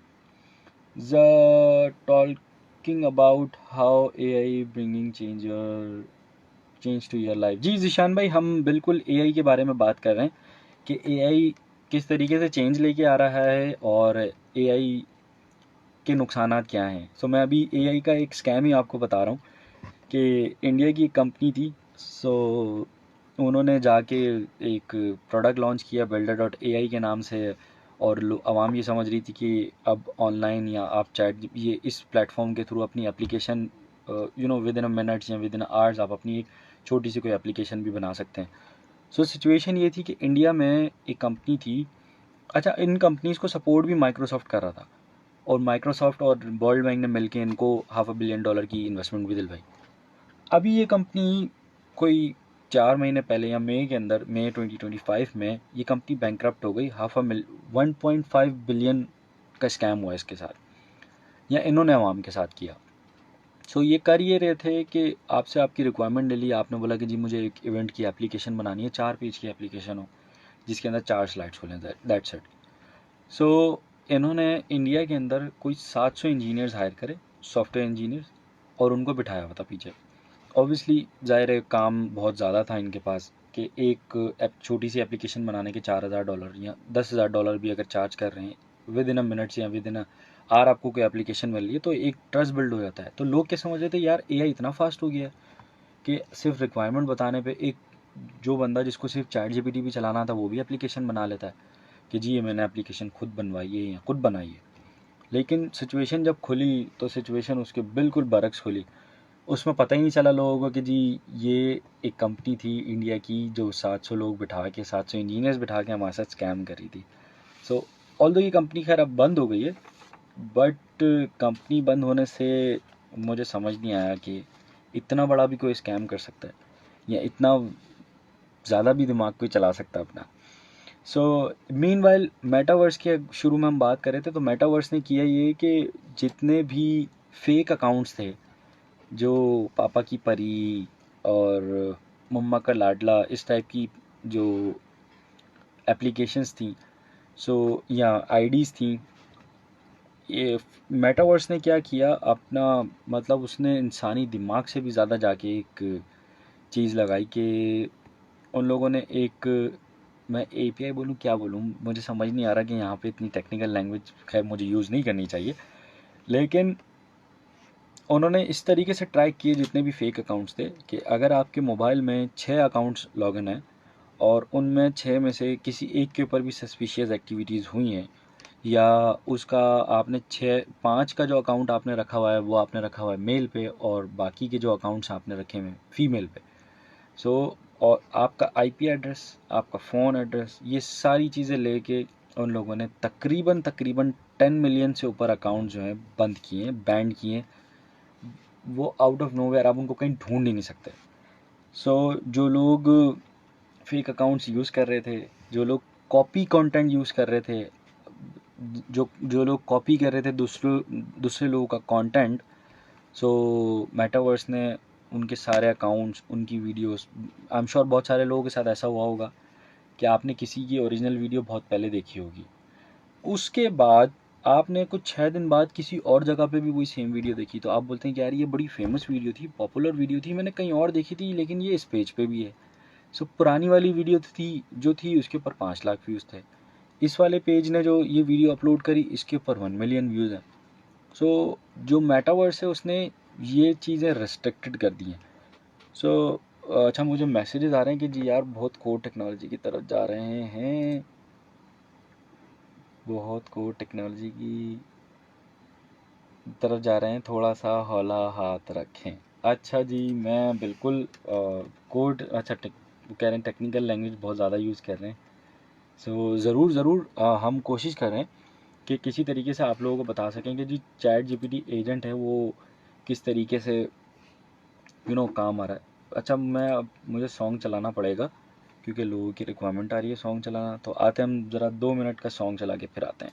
Talking about how AI bringing change to your life. जी जिशान भाई, हम बिल्कुल एआई के बारे में बात कर रहे हैं कि एआई किस तरीके से चेंज लेके आ रहा है और एआई के नुकसानात क्या हैं। सो मैं अभी एआई का एक स्कैम ही आपको बता रहा हूँ कि इंडिया की एक कंपनी थी। सो उन्होंने जाके एक प्रोडक्ट लॉन्च किया builder.ai के नाम से, और आवाम ये समझ रही थी कि अब ऑनलाइन या आप चैट ये इस प्लेटफॉर्म के थ्रू अपनी application with in a minutes या विद इन आवर्स आप अपनी एक छोटी सी कोई एप्लीकेशन भी बना सकते हैं। सो सिचुएशन ये थी कि इंडिया में एक कंपनी थी। अच्छा, इन कंपनीज़ को सपोर्ट भी माइक्रोसॉफ्ट कर रहा था और माइक्रोसॉफ्ट और वर्ल्ड बैंक ने मिलकर इनको $500 million की इन्वेस्टमेंट भी दिलवाई। अभी ये कंपनी कोई 4 महीने पहले या मई के अंदर, मई 2025 में ये कंपनी बैंकरप्ट हो गई। 1.5 बिलियन का स्कैम हुआ इसके साथ, या इन्होंने अवाम के साथ किया। सो ये कर ये रहे थे कि आपसे आपकी रिक्वायरमेंट ले ली, आपने बोला कि जी मुझे एक इवेंट की एप्लीकेशन बनानी है, 4 पेज की एप्लीकेशन हो जिसके अंदर 4 स्लाइड्स हों, दैट्स इट। सो इन्होंने इंडिया के अंदर कोई 700 इंजीनियर्स हायर करे, सॉफ्टवेयर इंजीनियर्स, और उनको बिठाया हुआ था पीछे। ऑब्वियसली ज़ाहिर है काम बहुत ज़्यादा था इनके पास कि एक छोटी सी एप्लीकेशन बनाने के $4000 या $10,000 भी अगर चार्ज कर रहे हैं विद इन अ मिनट्स या विद इन अ आवर आपको कोई एप्लीकेशन मिल रही है तो एक ट्रस्ट बिल्ड हो जाता है। तो लोग क्या समझ रहे थे, यार एआई इतना फास्ट हो गया है कि सिर्फ रिक्वायरमेंट बताने पे एक जो बंदा जिसको सिर्फ चैट जीपीटी भी चलाना था वो भी एप्लीकेशन बना लेता है कि जी ये मैंने एप्लीकेशन खुद बनवाई है या खुद बनाई है। लेकिन सिचुएशन जब खुली तो सिचुएशन उसके बिल्कुल बरक्स खुली। उसमें पता ही नहीं चला लोगों को कि जी ये एक कंपनी थी इंडिया की जो 700 लोग बिठा के 700 इंजीनियर्स बिठा के हमारे साथ स्कैम कर रही थी। सो ऑल्दो ये कंपनी खैर अब बंद हो गई है, बट कंपनी बंद होने से मुझे समझ नहीं आया कि इतना बड़ा भी कोई स्कैम कर सकता है या इतना ज़्यादा भी दिमाग कोई चला सकता है अपना। सो मीनवाइल मेटावर्स के शुरू में हम बात कर रहे थे, तो मेटावर्स ने किया ये कि जितने भी फेक अकाउंट्स थे, जो पापा की परी और मम्मा का लाडला इस टाइप की जो एप्लीकेशंस थी, सो या आईडीज़ थी, ये मेटावर्स ने क्या किया अपना, मतलब उसने इंसानी दिमाग से भी ज़्यादा जाके एक चीज़ लगाई कि उन लोगों ने एक, मैं एपीआई बोलूँ क्या बोलूँ मुझे समझ नहीं आ रहा कि यहाँ पे इतनी टेक्निकल लैंग्वेज खैर मुझे यूज़ नहीं करनी चाहिए, लेकिन उन्होंने इस तरीके से ट्रैक किए जितने भी फेक अकाउंट्स थे कि अगर आपके मोबाइल में 6 अकाउंट्स लॉगिन हैं और उनमें 6 में से किसी एक के ऊपर भी सस्पिशियस एक्टिविटीज़ हुई हैं, या उसका आपने 5 का जो अकाउंट आपने रखा हुआ है वो आपने रखा हुआ है मेल पे और बाकी के जो अकाउंट्स आपने रखे हुए हैं फीमेल पे, सो और आपका आईपी एड्रेस, आपका फ़ोन एड्रेस, ये सारी चीज़ें लेके उन लोगों ने तकरीबन 10 मिलियन से ऊपर अकाउंट जो हैं बंद किए हैं, बैंड किए हैं। वो आउट ऑफ नोवेयर आप उनको कहीं ढूंढ ही नहीं सकते। सो जो लोग फेक अकाउंट्स यूज़ कर रहे थे, जो लोग कॉपी कंटेंट यूज़ कर रहे थे, जो लोग कॉपी कर रहे थे दूसरे लोगों का कंटेंट, सो मेटावर्स ने उनके सारे अकाउंट्स, उनकी वीडियोस, आई एम श्योर बहुत सारे लोगों के साथ ऐसा हुआ होगा कि आपने किसी की ओरिजिनल वीडियो बहुत पहले देखी होगी, उसके बाद आपने कुछ 6 दिन बाद किसी और जगह पे भी वही सेम वीडियो देखी, तो आप बोलते हैं कि यार ये बड़ी फेमस वीडियो थी, पॉपुलर वीडियो थी, मैंने कहीं और देखी थी लेकिन ये इस पेज पे भी है। सो पुरानी वाली वीडियो थी उसके ऊपर 5 लाख व्यूज़ थे, इस वाले पेज ने जो ये वीडियो अपलोड करी इसके ऊपर 1 मिलियन व्यूज़ हैं। सो जो मेटावर्स है उसने ये चीज़ें रिस्ट्रिक्टेड कर दी हैं। सो अच्छा, मुझे मैसेजेस आ रहे हैं कि जी यार बहुत कोर टेक्नोलॉजी की तरफ जा रहे हैं, बहुत कोर टेक्नोलॉजी की तरफ जा रहे हैं, थोड़ा सा हौला हाथ रखें। अच्छा जी, मैं बिल्कुल कोड, अच्छा वो कह रहे हैं टेक्निकल लैंग्वेज बहुत ज़्यादा यूज़ कर रहे हैं। सो ज़रूर ज़रूर हम कोशिश कर रहे हैं कि किसी तरीके से आप लोगों को बता सकें कि जी चैट जीपीटी एजेंट है वो किस तरीके से काम आ रहा है। अच्छा, अब मुझे सॉन्ग चलाना पड़ेगा क्योंकि लोगों की रिक्वायरमेंट आ रही है सॉन्ग चलाना, तो आते हैं हम ज़रा 2 मिनट का सॉन्ग चला के फिर आते हैं।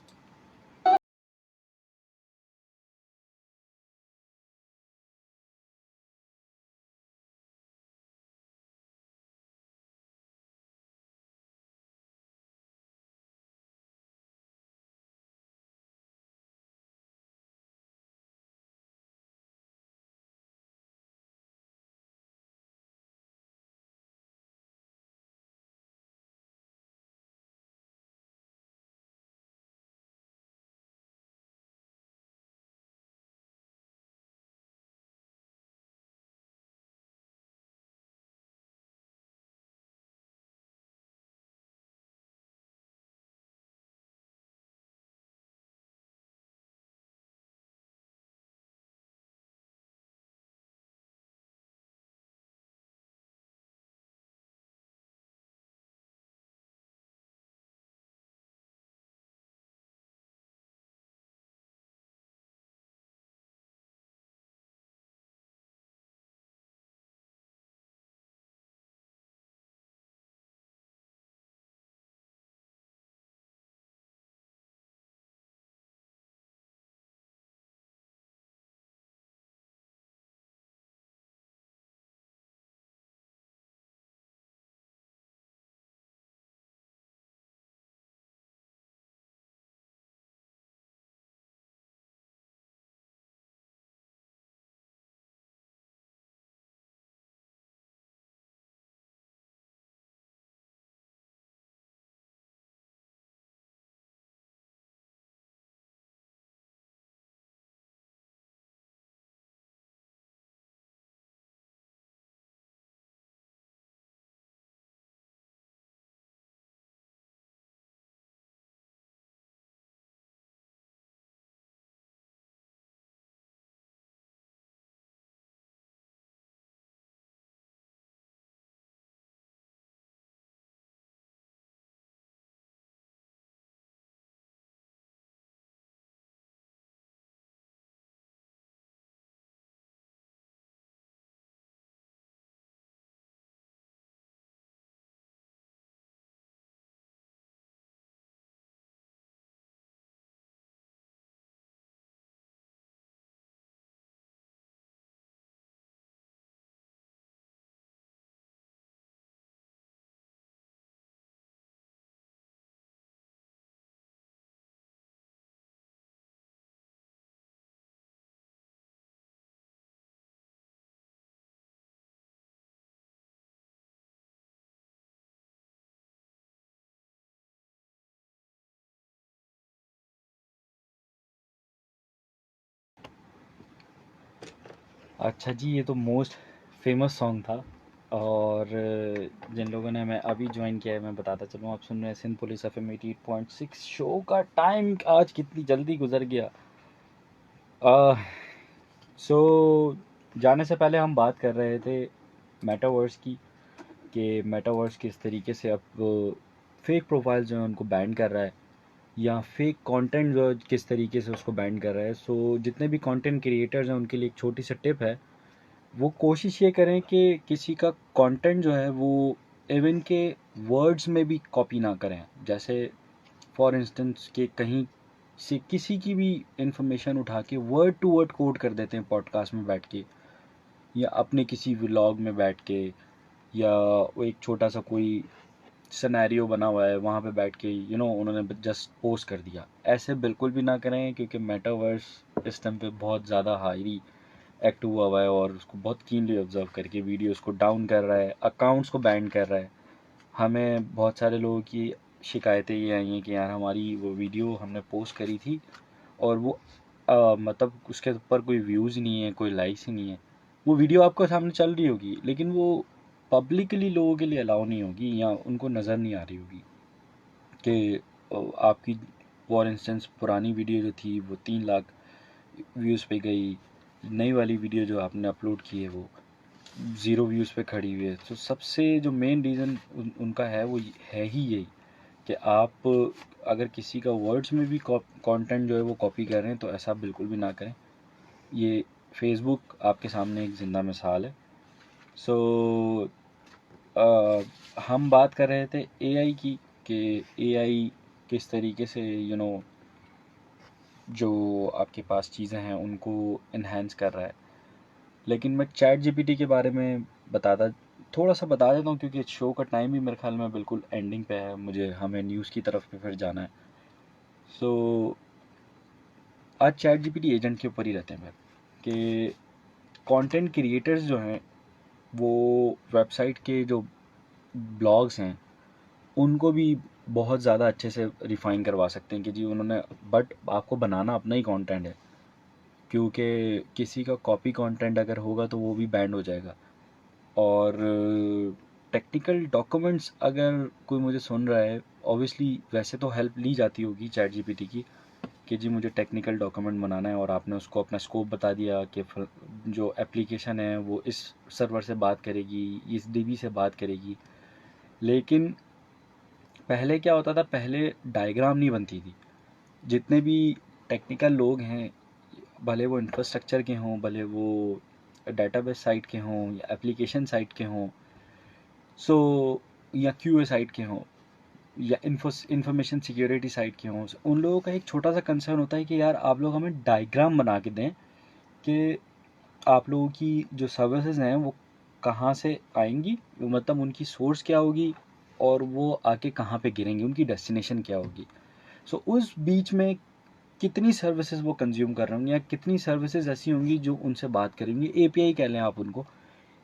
अच्छा जी, ये तो मोस्ट फेमस सॉन्ग था। और जिन लोगों ने मैं अभी ज्वाइन किया है, मैं बताता चलूँ, आप सुन रहे हैं सिंध पुलिस FM 88.6। शो का टाइम आज कितनी जल्दी गुजर गया। सो जाने से पहले हम बात कर रहे थे मेटावर्स की, कि मेटावर्स किस तरीके से अब फेक प्रोफाइल जो है उनको बैन कर रहा है, या फेक कंटेंट जो किस तरीके से उसको बैन कर रहा है। सो जितने भी कंटेंट क्रिएटर्स हैं उनके लिए एक छोटी सी टिप है, वो कोशिश ये करें कि किसी का कंटेंट जो है वो इवन के वर्ड्स में भी कॉपी ना करें। जैसे फॉर इंस्टेंस कि कहीं से किसी की भी इंफॉर्मेशन उठा के वर्ड टू वर्ड कोड कर देते हैं पॉडकास्ट में बैठ के, या अपने किसी व्लॉग में बैठ के, या वो एक छोटा सा कोई सिनेरियो बना हुआ है वहाँ पे बैठ के उन्होंने जस्ट पोस्ट कर दिया। ऐसे बिल्कुल भी ना करें, क्योंकि मेटावर्स इस टाइम पे बहुत ज़्यादा हाईली एक्टिव हुआ है और उसको बहुत कीनली ऑब्जर्व करके वीडियोस को डाउन कर रहा है, अकाउंट्स को बैन कर रहा है। हमें बहुत सारे लोगों की शिकायतें ये आई हैं कि यार हमारी वो वीडियो हमने पोस्ट करी थी और वो मतलब उसके ऊपर कोई व्यूज़ नहीं है, कोई लाइक्स ही नहीं है, वो वीडियो आपको सामने चल रही होगी लेकिन वो पब्लिकली लोगों के लिए अलाउ नहीं होगी या उनको नज़र नहीं आ रही होगी कि आपकी फॉर इंस्टेंस पुरानी वीडियो जो थी वो 3 लाख व्यूज़ पे गई, नई वाली वीडियो जो आपने अपलोड की है वो 0 व्यूज़ पे खड़ी हुई है। तो सबसे जो मेन रीज़न उनका है वो है ही यही कि आप अगर किसी का वर्ड्स में भी कंटेंट जो है वो कॉपी कर रहे हैं तो ऐसा बिल्कुल भी ना करें। ये फेसबुक आपके सामने एक ज़िंदा मिसाल है। सो हम बात कर रहे थे एआई की कि एआई किस तरीके से जो आपके पास चीज़ें हैं उनको इन्हेंस कर रहा है। लेकिन मैं चैट जीपीटी के बारे में थोड़ा सा बता देता हूँ क्योंकि शो का टाइम भी मेरे ख्याल में बिल्कुल एंडिंग पे है, हमें न्यूज़ की तरफ पे फिर जाना है। सो आज चैट जीपीटी एजेंट के ऊपर ही रहते हैं फिर कि कंटेंट क्रिएटर्स जो हैं वो वेबसाइट के जो ब्लॉग्स हैं उनको भी बहुत ज़्यादा अच्छे से रिफ़ाइन करवा सकते हैं कि जी उन्होंने, बट आपको बनाना अपना ही कंटेंट है क्योंकि किसी का कॉपी कंटेंट अगर होगा तो वो भी बैंड हो जाएगा। और टेक्निकल डॉक्यूमेंट्स अगर कोई मुझे सुन रहा है, ऑब्वियसली वैसे तो हेल्प ली जाती होगी चैट जीपीटी की कि जी मुझे टेक्निकल डॉक्यूमेंट बनाना है और आपने उसको अपना स्कोप बता दिया कि जो एप्लीकेशन है वो इस सर्वर से बात करेगी, इस डीबी से बात करेगी। लेकिन पहले क्या होता था, पहले डायग्राम नहीं बनती थी। जितने भी टेक्निकल लोग हैं, भले वो इंफ्रास्ट्रक्चर के हों, भले वो डेटाबेस साइट के हों या एप्लीकेशन साइट के हों, या क्यूए साइट के हों या इंफॉर्मेशन सिक्योरिटी साइट के हों, उन लोगों का एक छोटा सा कंसर्न होता है कि यार आप लोग हमें डायग्राम बना के दें कि आप लोगों की जो सर्विसेज हैं वो कहाँ से आएंगी, मतलब उनकी सोर्स क्या होगी और वो आके कहाँ पे गिरेंगी, उनकी डेस्टिनेशन क्या होगी। सो उस बीच में कितनी सर्विसेज वो कंज्यूम कर रहे होंगे या कितनी सर्विसेज ऐसी होंगी जो उनसे बात करेंगी। एपीआई कह लें आप उनको।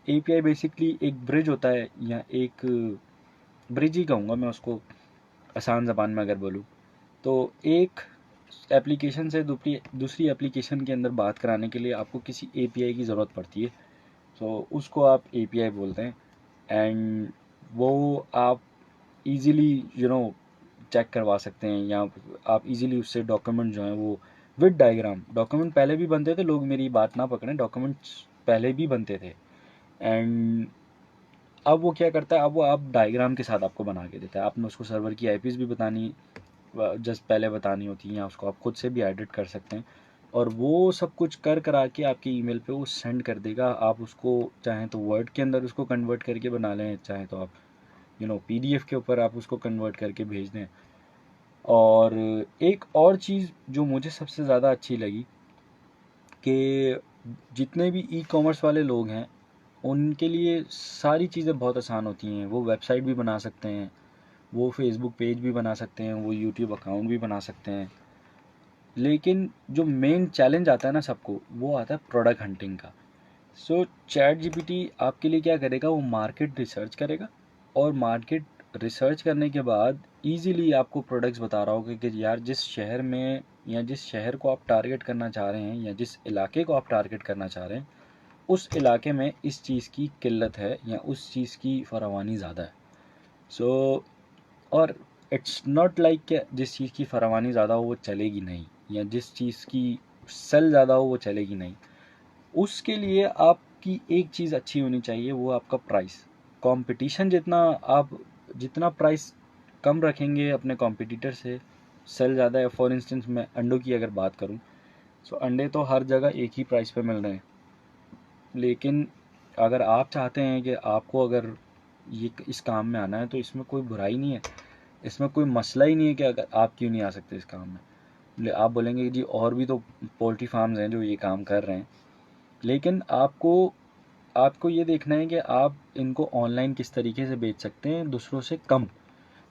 एपीआई बेसिकली एक ब्रिज होता है, या एक ब्रिज ही कहूँगा मैं उसको आसान ज़बान में अगर बोलूँ तो। एक एप्लीकेशन से दूसरी एप्लीकेशन के अंदर बात कराने के लिए आपको किसी एपीआई की ज़रूरत पड़ती है। तो उसको आप एपीआई बोलते हैं। एंड वो आप इजीली चेक करवा सकते हैं या आप इजीली उससे डॉक्यूमेंट जो हैं वो विद डायग्राम, डॉक्यूमेंट पहले भी बनते थे, लोग मेरी बात ना पकड़ें, डॉक्यूमेंट्स पहले भी बनते थे। एंड अब वो क्या करता है, अब वो आप डायग्राम के साथ आपको बना के देता है। आपने उसको सर्वर की आईपीज़ भी बतानी, जस्ट पहले बतानी होती है, या उसको आप खुद से भी एडिट कर सकते हैं और वो सब कुछ कर करा के आपके ईमेल पे वो सेंड कर देगा। आप उसको चाहें तो वर्ड के अंदर उसको कन्वर्ट करके बना लें, चाहें तो आप पीडीएफ के ऊपर आप उसको कन्वर्ट करके भेज दें। और एक और चीज़ जो मुझे सबसे ज़्यादा अच्छी लगी कि जितने भी ई कॉमर्स वाले लोग हैं उनके लिए सारी चीज़ें बहुत आसान होती हैं। वो वेबसाइट भी बना सकते हैं, वो फेसबुक पेज भी बना सकते हैं, वो यूट्यूब अकाउंट भी बना सकते हैं। लेकिन जो मेन चैलेंज आता है ना सबको, वो आता है प्रोडक्ट हंटिंग का। सो चैट जीपीटी आपके लिए क्या करेगा, वो मार्केट रिसर्च करेगा और मार्केट रिसर्च करने के बाद इजीली आपको प्रोडक्ट्स बता रहा होगा कि यार जिस शहर में या जिस शहर को आप टारगेट करना चाह रहे हैं या जिस इलाके को आप टारगेट करना चाह रहे हैं उस इलाके में इस चीज़ की किल्लत है या उस चीज़ की फरावानी ज़्यादा है। सो और इट्स नॉट लाइक कि जिस चीज़ की फरावानी ज़्यादा हो वो चलेगी नहीं, या जिस चीज़ की सेल ज़्यादा हो वो चलेगी नहीं। उसके लिए आपकी एक चीज़ अच्छी होनी चाहिए, वो आपका प्राइस। कंपटीशन जितना प्राइस कम रखेंगे अपने कॉम्पिटिटर से, सेल ज़्यादा है। फॉर इंस्टेंस मैं अंडों की अगर बात करूं, सो अंडे तो हर जगह एक ही प्राइस पे मिल रहे हैं। लेकिन अगर आप चाहते हैं कि आपको अगर ये इस काम में आना है तो इसमें कोई बुराई नहीं है, इसमें कोई मसला ही नहीं है कि अगर आप क्यों नहीं आ सकते इस काम में। आप बोलेंगे कि जी और भी तो पोल्ट्री फार्म्स हैं जो ये काम कर रहे हैं, लेकिन आपको ये देखना है कि आप इनको ऑनलाइन किस तरीके से बेच सकते हैं दूसरों से कम,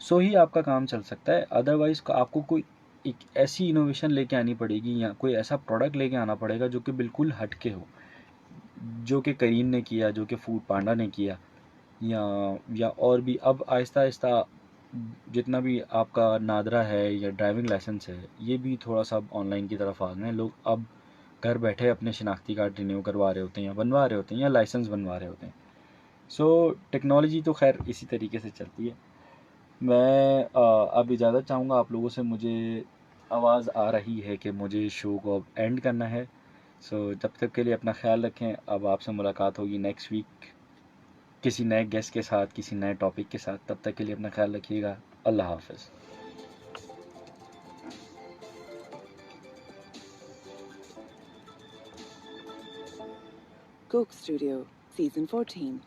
सो ही आपका काम चल सकता है। अदरवाइज़ आपको कोई एक ऐसी इनोवेशन लेके आनी पड़ेगी या कोई ऐसा प्रोडक्ट लेके आना पड़ेगा जो कि बिल्कुल हटके हो, जो कि करीम ने किया, जो कि फूड पांडा ने किया, या और भी अब आहिस्ता आहिस्ता जितना भी आपका नादरा है या ड्राइविंग लाइसेंस है, ये भी थोड़ा सा ऑनलाइन की तरफ आ गए हैं। लोग अब घर बैठे अपने शनाख्ती कार्ड रिन्यू करवा रहे होते हैं या बनवा रहे होते हैं या लाइसेंस बनवा रहे होते हैं। सो टेक्नोलॉजी तो खैर इसी तरीके से चलती है। मैं अब इजाज़त चाहूँगा आप लोगों से। मुझे आवाज़ आ रही है कि मुझे शो को अब एंड करना है। सो जब तक के लिए अपना ख्याल रखें। अब आपसे मुलाकात होगी नेक्स्ट वीक किसी नए गेस्ट के साथ, किसी नए टॉपिक के साथ। तब तक के लिए अपना ख्याल रखिएगा। अल्लाह हाफ़िज़। Coke Studio, Season 14.